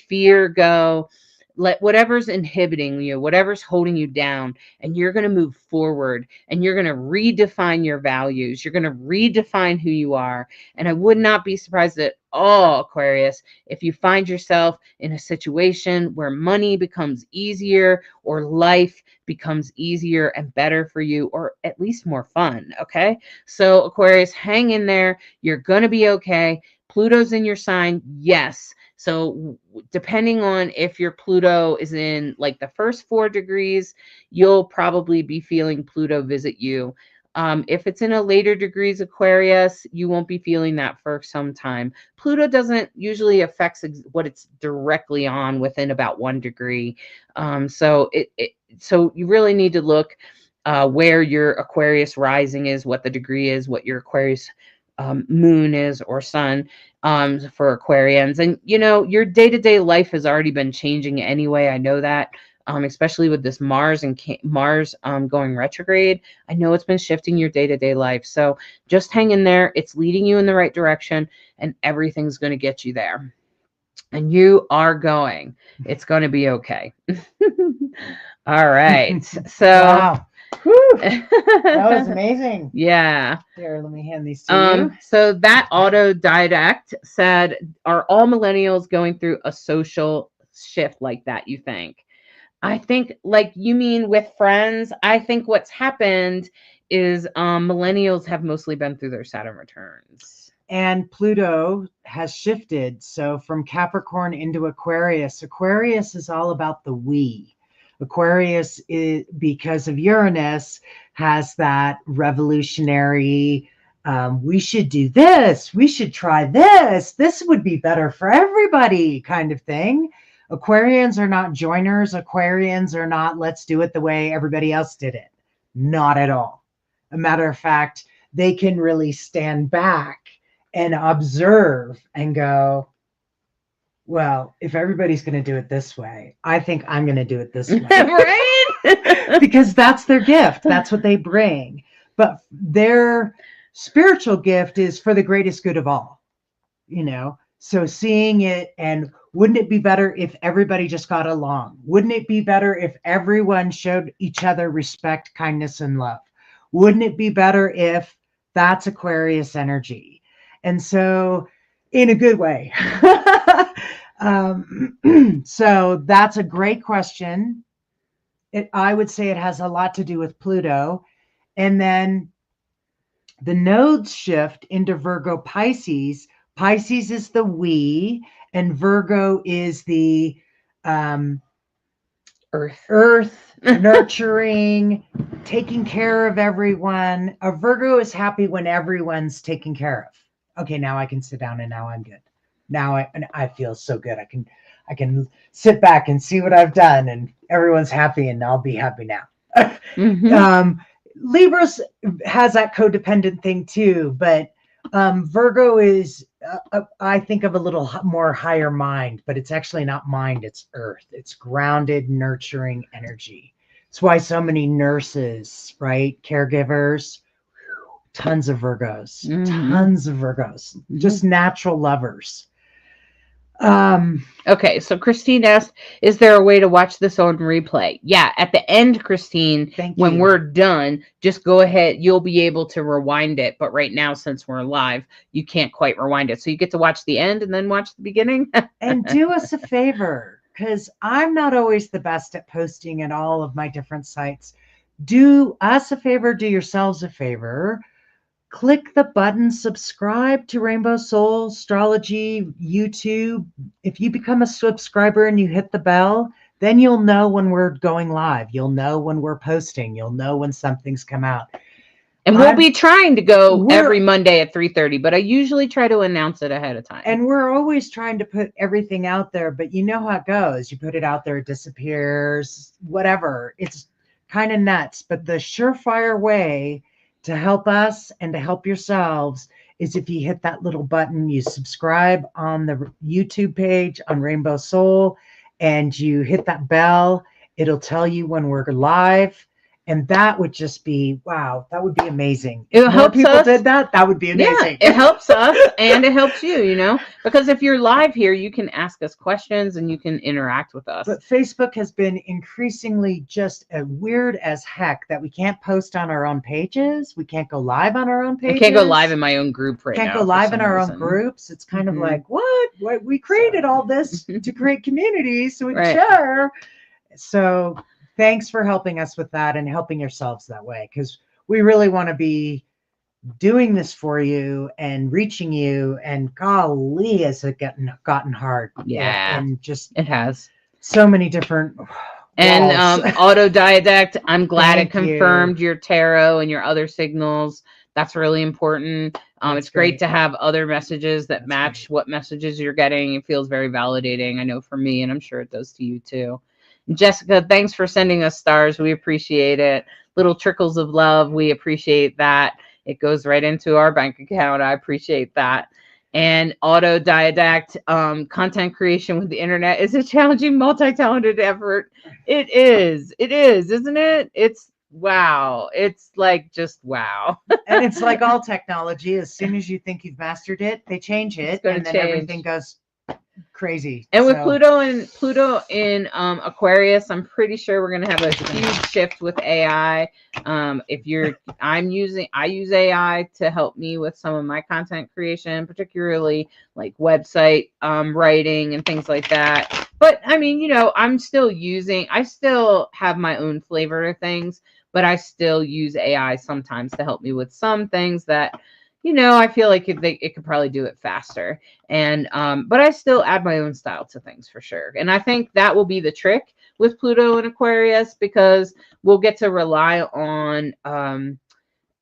fear go. Let whatever's inhibiting you, whatever's holding you down, and you're going to move forward and you're going to redefine your values. You're going to redefine who you are. And I would not be surprised at all, Aquarius, if you find yourself in a situation where money becomes easier or life becomes easier and better for you, or at least more fun. Okay. So Aquarius, hang in there. You're going to be okay. Pluto's in your sign. Yes. So depending on if your Pluto is in like the first 4 degrees, you'll probably be feeling Pluto visit you. If it's in a later degrees Aquarius, you won't be feeling that for some time. Pluto doesn't usually affect what it's directly on within about 1 degree. So you really need to look where your Aquarius rising is, what the degree is, what your Aquarius moon is or sun for Aquarians. And your day-to-day life has already been changing anyway. I know that, especially with this Mars going retrograde. I know it's been shifting your day-to-day life. So just hang in there. It's leading you in the right direction, and everything's going to get you there. And you are going. It's going to be okay. All right. So wow. That was amazing. Yeah. Here, let me hand these to you. So that autodidact said, are all millennials going through a social shift like that, you think? I think, like, you mean with friends? I think what's happened is millennials have mostly been through their Saturn returns. And Pluto has shifted. So from Capricorn into Aquarius. Aquarius is all about the we. Aquarius, is, because of Uranus, has that revolutionary, we should do this, we should try this would be better for everybody kind of thing. Aquarians are not joiners. Aquarians are not, let's do it the way everybody else did it. Not at all. A matter of fact, they can really stand back and observe and go, well, if everybody's going to do it this way, I think I'm going to do it this way. Right? Because that's their gift. That's what they bring. But their spiritual gift is for the greatest good of all, you know? So seeing it, and wouldn't it be better if everybody just got along? Wouldn't it be better if everyone showed each other respect, kindness, and love? Wouldn't it be better if that's Aquarius energy? And so, in a good way. So that's a great question. I would say it has a lot to do with Pluto. And then the nodes shift into Virgo Pisces. Pisces is the we, and Virgo is the earth, nurturing, taking care of everyone. A Virgo is happy when everyone's taken care of. Okay, now I can sit down and now I'm good. Now I feel so good. I can sit back and see what I've done, and everyone's happy, and I'll be happy now. Mm-hmm. Libras has that codependent thing too, but Virgo is, I think of a little more higher mind, but it's actually not mind, it's earth. It's grounded, nurturing energy. It's why so many nurses, right? Caregivers, tons of Virgos, tons of Virgos, just natural lovers. Okay, so Christine asked, is there a way to watch this on replay? Yeah, at the end, Christine, when we're done, just go ahead. You'll be able to rewind it. But right now, since we're live, you can't quite rewind it. So you get to watch the end and then watch the beginning. And do us a favor, because I'm not always the best at posting at all of my different sites. Do us a favor, do yourselves a favor. Click the button, subscribe to Rainbow Soul Astrology YouTube. If you become a subscriber and you hit the bell, then you'll know when we're going live. You'll know when we're posting. You'll know when something's come out. And we'll be trying to go every Monday at 3:30, but I usually try to announce it ahead of time. And we're always trying to put everything out there, but you know how it goes. You put it out there, it disappears, whatever. It's kind of nuts. But the surefire way to help us and to help yourselves is if you hit that little button, you subscribe on the YouTube page on Rainbow Soul, and you hit that bell. It'll tell you when we're live. And that would just be, wow, that would be amazing. It helps people us. Did that would be amazing. Yeah, it helps us and it helps you, you know, because if you're live here, you can ask us questions and you can interact with us. But Facebook has been increasingly just weird as heck that we can't post on our own pages. We can't go live on our own pages. I can't go live in my own group right now. Can't go live in our own groups. It's kind of like, what? We created all this to create communities so we can share. So thanks for helping us with that and helping yourselves that way, because we really want to be doing this for you and reaching you. And golly, has it gotten hard? Yeah, and just it has so many different. And autodidact, I'm glad it confirmed your tarot and your other signals. That's really important. It's great to have other messages that match what messages you're getting. It feels very validating. I know for me, and I'm sure it does to you too. Jessica, thanks for sending us stars. We appreciate it. Little trickles of love. We appreciate that. It goes right into our bank account. I appreciate that. And autodidact, content creation with the internet is a challenging, multi-talented effort. It is, isn't it? It's wow. It's like just wow. And it's like all technology. As soon as you think you've mastered it, they change it, and then everything goes crazy. And with Pluto in Aquarius, I'm pretty sure we're gonna have a huge shift with AI. I use AI to help me with some of my content creation, particularly like website writing and things like that. But I mean, you know, I still have my own flavor to things, but I still use AI sometimes to help me with some things that, you know, I feel like it could probably do it faster. And but I still add my own style to things for sure. And I think that will be the trick with Pluto and Aquarius, because we'll get to rely on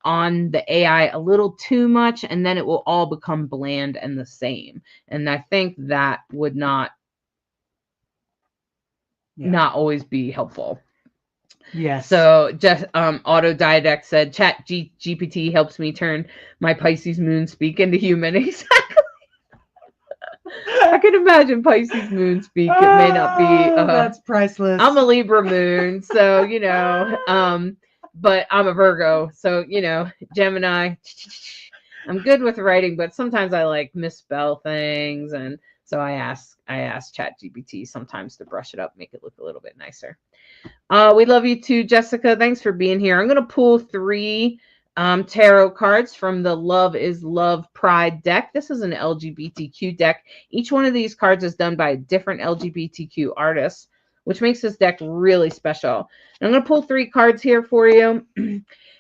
the AI a little too much, and then it will all become bland and the same. And I think that would not not always be helpful. Yes. So just Autodidact said, GPT helps me turn my Pisces moon speak into human. Exactly. I can imagine Pisces moon speak. It may not be. That's priceless. I'm a Libra moon, so but I'm a Virgo, so Gemini. I'm good with writing, but sometimes I like misspell things, and so I ask ChatGPT sometimes to brush it up, make it look a little bit nicer. We love you too, Jessica. Thanks for being here. I'm going to pull 3 tarot cards from the Love is Love Pride deck. This is an LGBTQ deck. Each one of these cards is done by a different LGBTQ artist, which makes this deck really special. And I'm going to pull 3 cards here for you.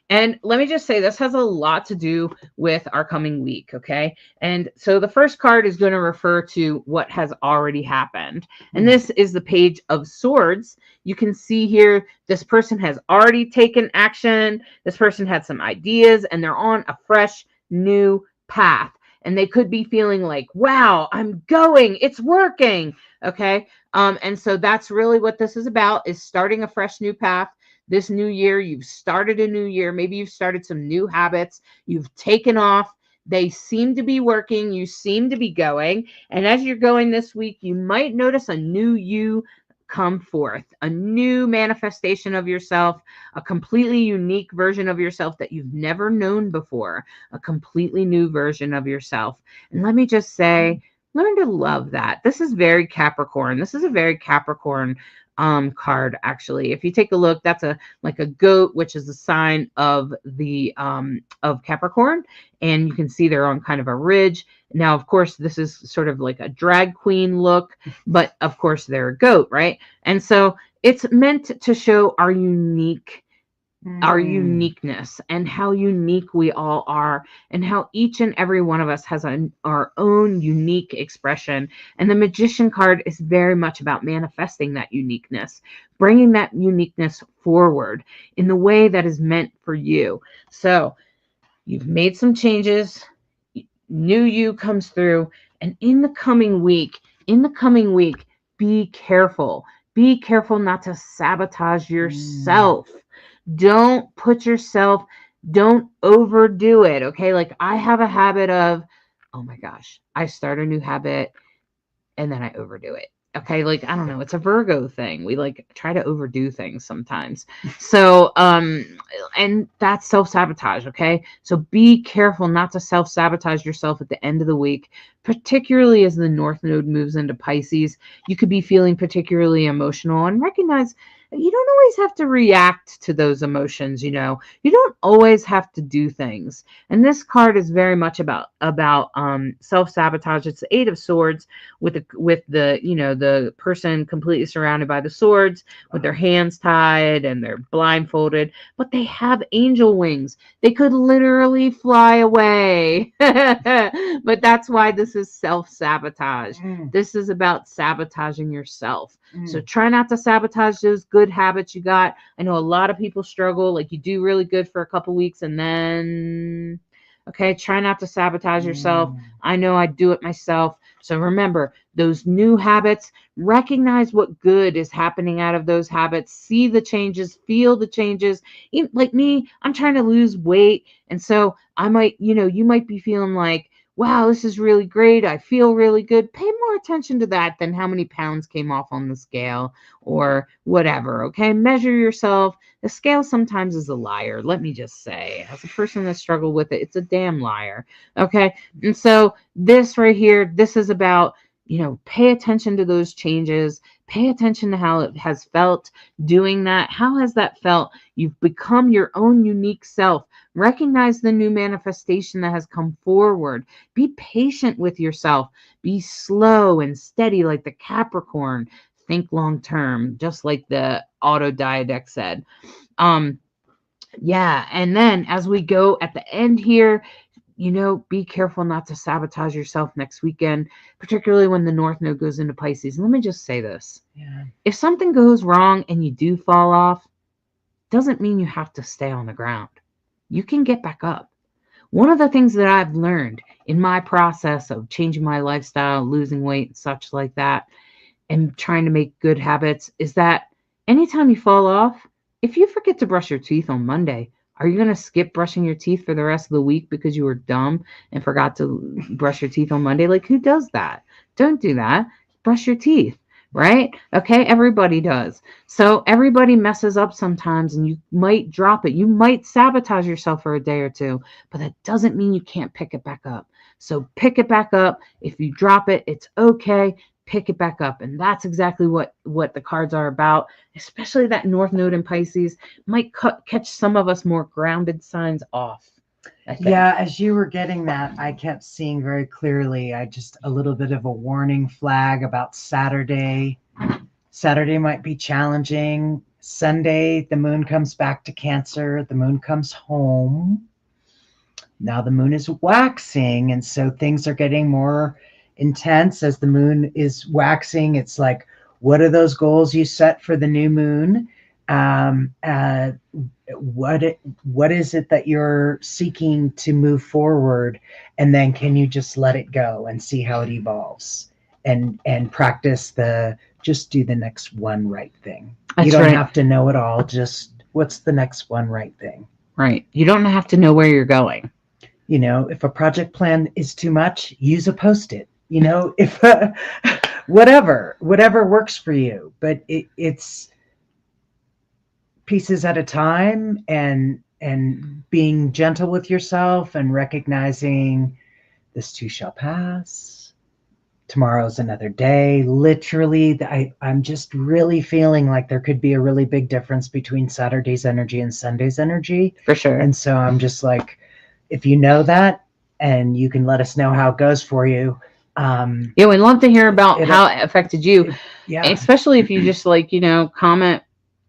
And let me just say, this has a lot to do with our coming week, okay? And so the first card is going to refer to what has already happened. And this is the Page of Swords. You can see here, this person has already taken action. This person had some ideas, and they're on a fresh, new path. And they could be feeling like, wow, I'm going, it's working, okay? And so that's really what this is about, is starting a fresh new path. This new year, you've started a new year. Maybe you've started some new habits. You've taken off. They seem to be working. You seem to be going. And as you're going this week, you might notice a new you come forth, a new manifestation of yourself, a completely unique version of yourself that you've never known before, a completely new version of yourself. And let me just say, learn to love that. This is very Capricorn. This is a very Capricorn card. Actually, if you take a look, that's like a goat, which is a sign of the of Capricorn, and you can see they're on kind of a ridge. Now, of course, this is sort of like a drag queen look, but of course they're a goat, right? And so it's meant to show our uniqueness, and how unique we all are, and how each and every one of us has our own unique expression. And the Magician card is very much about manifesting that uniqueness, bringing that uniqueness forward in the way that is meant for you. So you've made some changes, new you comes through, and in the coming week, be careful not to sabotage yourself. Don't overdo it. Okay. Like, I have a habit of, oh my gosh, I start a new habit and then I overdo it. Okay. Like, I don't know. It's a Virgo thing. We like try to overdo things sometimes. So, and that's self-sabotage. Okay. So be careful not to self-sabotage yourself at the end of the week, particularly as the North Node moves into Pisces. You could be feeling particularly emotional, and recognize you don't always have to react to those emotions. You don't always have to do things. And this card is very much about self-sabotage. It's the 8 of Swords with the person completely surrounded by the swords, with their hands tied and they're blindfolded, but they have angel wings. They could literally fly away. But that's why this is self-sabotage. This is about sabotaging yourself. So try not to sabotage those good habits you got. I know a lot of people struggle. Like, you do really good for a couple weeks and then, okay, try not to sabotage yourself. I know I do it myself. So remember, those new habits, recognize what good is happening out of those habits. See the changes, feel the changes. Like me, I'm trying to lose weight. And so I might, you might be feeling like, wow, this is really great. I feel really good. Pay more attention to that than how many pounds came off on the scale or whatever. Okay. Measure yourself. The scale sometimes is a liar. Let me just say, as a person that struggled with it, it's a damn liar. Okay. And so this right here, this is about, pay attention to those changes. Pay attention to how it has felt doing that. How has that felt? You've become your own unique self. Recognize the new manifestation that has come forward. Be patient with yourself. Be slow and steady like the Capricorn. Think long term, just like the Autodidact said. Yeah. And then as we go at the end here, be careful not to sabotage yourself next weekend, particularly when the North Node goes into Pisces. And let me just say this. Yeah. If something goes wrong and you do fall off, doesn't mean you have to stay on the ground. You can get back up. One of the things that I've learned in my process of changing my lifestyle, losing weight, and such like that, and trying to make good habits is that anytime you fall off, if you forget to brush your teeth on Monday, are you going to skip brushing your teeth for the rest of the week because you were dumb and forgot to brush your teeth on Monday? Like, who does that? Don't do that. Brush your teeth, right? Okay, everybody does. So everybody messes up sometimes, and you might drop it. You might sabotage yourself for a day or two, but that doesn't mean you can't pick it back up. So pick it back up. If you drop it, it's okay. Pick it back up. And that's exactly what the cards are about, especially that North Node in Pisces might catch some of us more grounded signs off. Yeah, as you were getting that, I kept seeing very clearly, I just a little bit of a warning flag about Saturday. Saturday might be challenging. Sunday, the moon comes back to Cancer. The moon comes home. Now the moon is waxing, and so things are getting more intense as the moon is waxing. It's like, what are those goals you set for the new moon? What is it that you're seeking to move forward, and then can you just let it go and see how it evolves, and practice just do the next one right thing. That's you don't right. have to know it all, just what's the next one right thing. Right. You don't have to know where you're going. If a project plan is too much, use a Post-it. If whatever works for you, but it's pieces at a time, and being gentle with yourself and recognizing this too shall pass. Tomorrow's another day. Literally, I'm just really feeling like there could be a really big difference between Saturday's energy and Sunday's energy. For sure. And so I'm just like, if you know that, and you can let us know how it goes for you. Yeah, we'd love to hear about how it affected you. Yeah. Especially if you just comment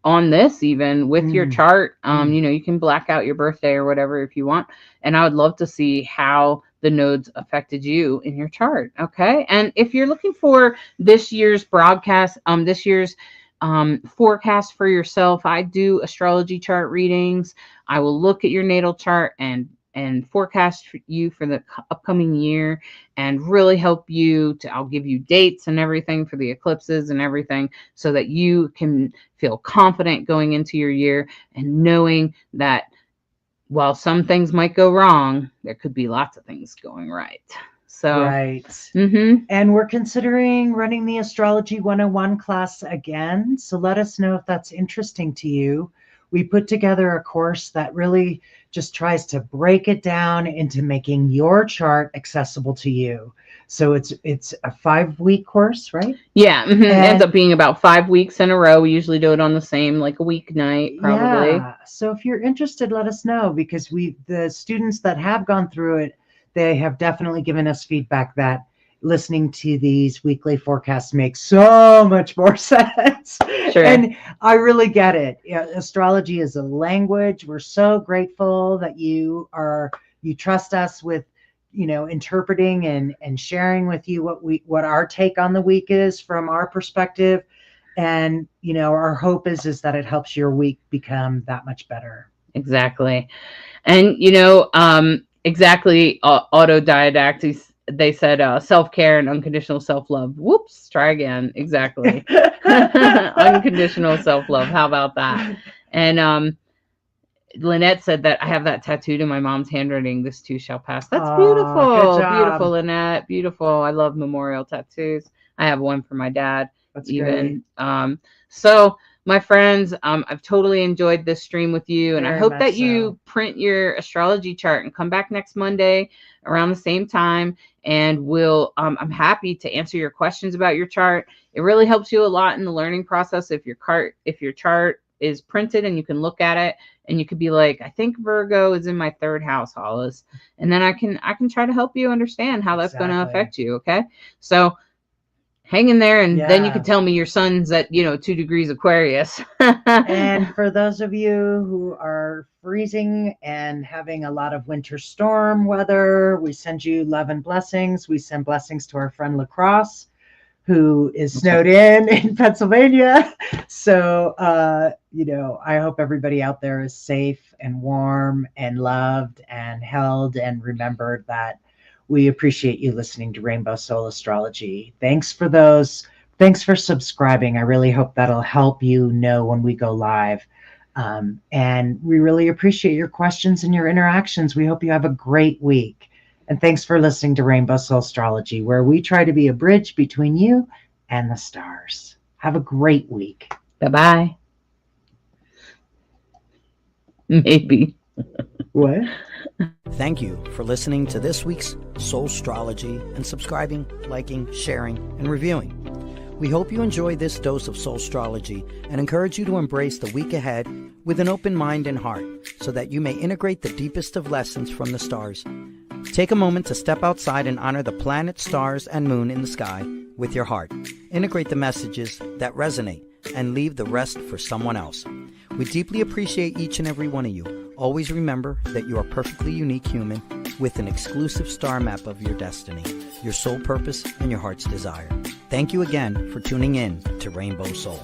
on this even with your chart. You can black out your birthday or whatever if you want. And I would love to see how the nodes affected you in your chart. Okay. And if you're looking for this year's broadcast, this year's forecast for yourself, I do astrology chart readings. I will look at your natal chart and forecast for you for the upcoming year and really help you I'll give you dates and everything for the eclipses and everything so that you can feel confident going into your year and knowing that while some things might go wrong, there could be lots of things going right. So, right. And we're considering running the Astrology 101 class again. So let us know if that's interesting to you. We put together a course that really just tries to break it down into making your chart accessible to you. So it's a 5-week course, right? Yeah. It ends up being about 5 weeks in a row. We usually do it on the same, like a weeknight, probably. Yeah. So if you're interested, let us know, because the students that have gone through it, they have definitely given us feedback that listening to these weekly forecasts makes so much more sense. Sure. And I really get it. Astrology is a language. We're so grateful that you trust us with, interpreting and sharing with you what our take on the week is from our perspective. And, our hope is that it helps your week become that much better. Exactly. And, exactly, autodidact, they said self-care and unconditional self-love. Whoops, try again. Exactly. Unconditional self-love. How about that? And Lynette said that I have that tattooed in my mom's handwriting. This too shall pass. That's beautiful. Good job. Beautiful, Lynette. Beautiful. I love memorial tattoos. I have one for my dad. That's even great. So my friends, I've totally enjoyed this stream with you, and I hope that you print your astrology chart and come back next Monday around the same time, and I'm happy to answer your questions about your chart. It really helps you a lot in the learning process if your chart is printed and you can look at it and you could be like, I think Virgo is in my 3rd house, Hollis, and then I can try to help you understand how that's going to affect you. Okay, so hang in there, and then you can tell me your sun's at 2 degrees Aquarius. And for those of you who are freezing and having a lot of winter storm weather, we send you love and blessings. We send blessings to our friend Lacrosse, who is snowed in Pennsylvania. So I hope everybody out there is safe and warm and loved and held and remembered that we appreciate you listening to Rainbow Soul Astrology. Thanks for those Thanks for subscribing. I really hope that'll help you know when we go live. And we really appreciate your questions and your interactions. We hope you have a great week. And thanks for listening to Rainbow Soul Astrology, where we try to be a bridge between you and the stars. Have a great week. Bye-bye. Maybe. What? Thank you for listening to this week's Soul Astrology and subscribing, liking, sharing, and reviewing. We hope you enjoy this dose of Soul Astrology and encourage you to embrace the week ahead with an open mind and heart so that you may integrate the deepest of lessons from the stars. Take a moment to step outside and honor the planets, stars, and moon in the sky with your heart. Integrate the messages that resonate and leave the rest for someone else. We deeply appreciate each and every one of you. Always remember that you are a perfectly unique human with an exclusive star map of your destiny, your soul purpose, and your heart's desire. Thank you again for tuning in to Rainbow Soul.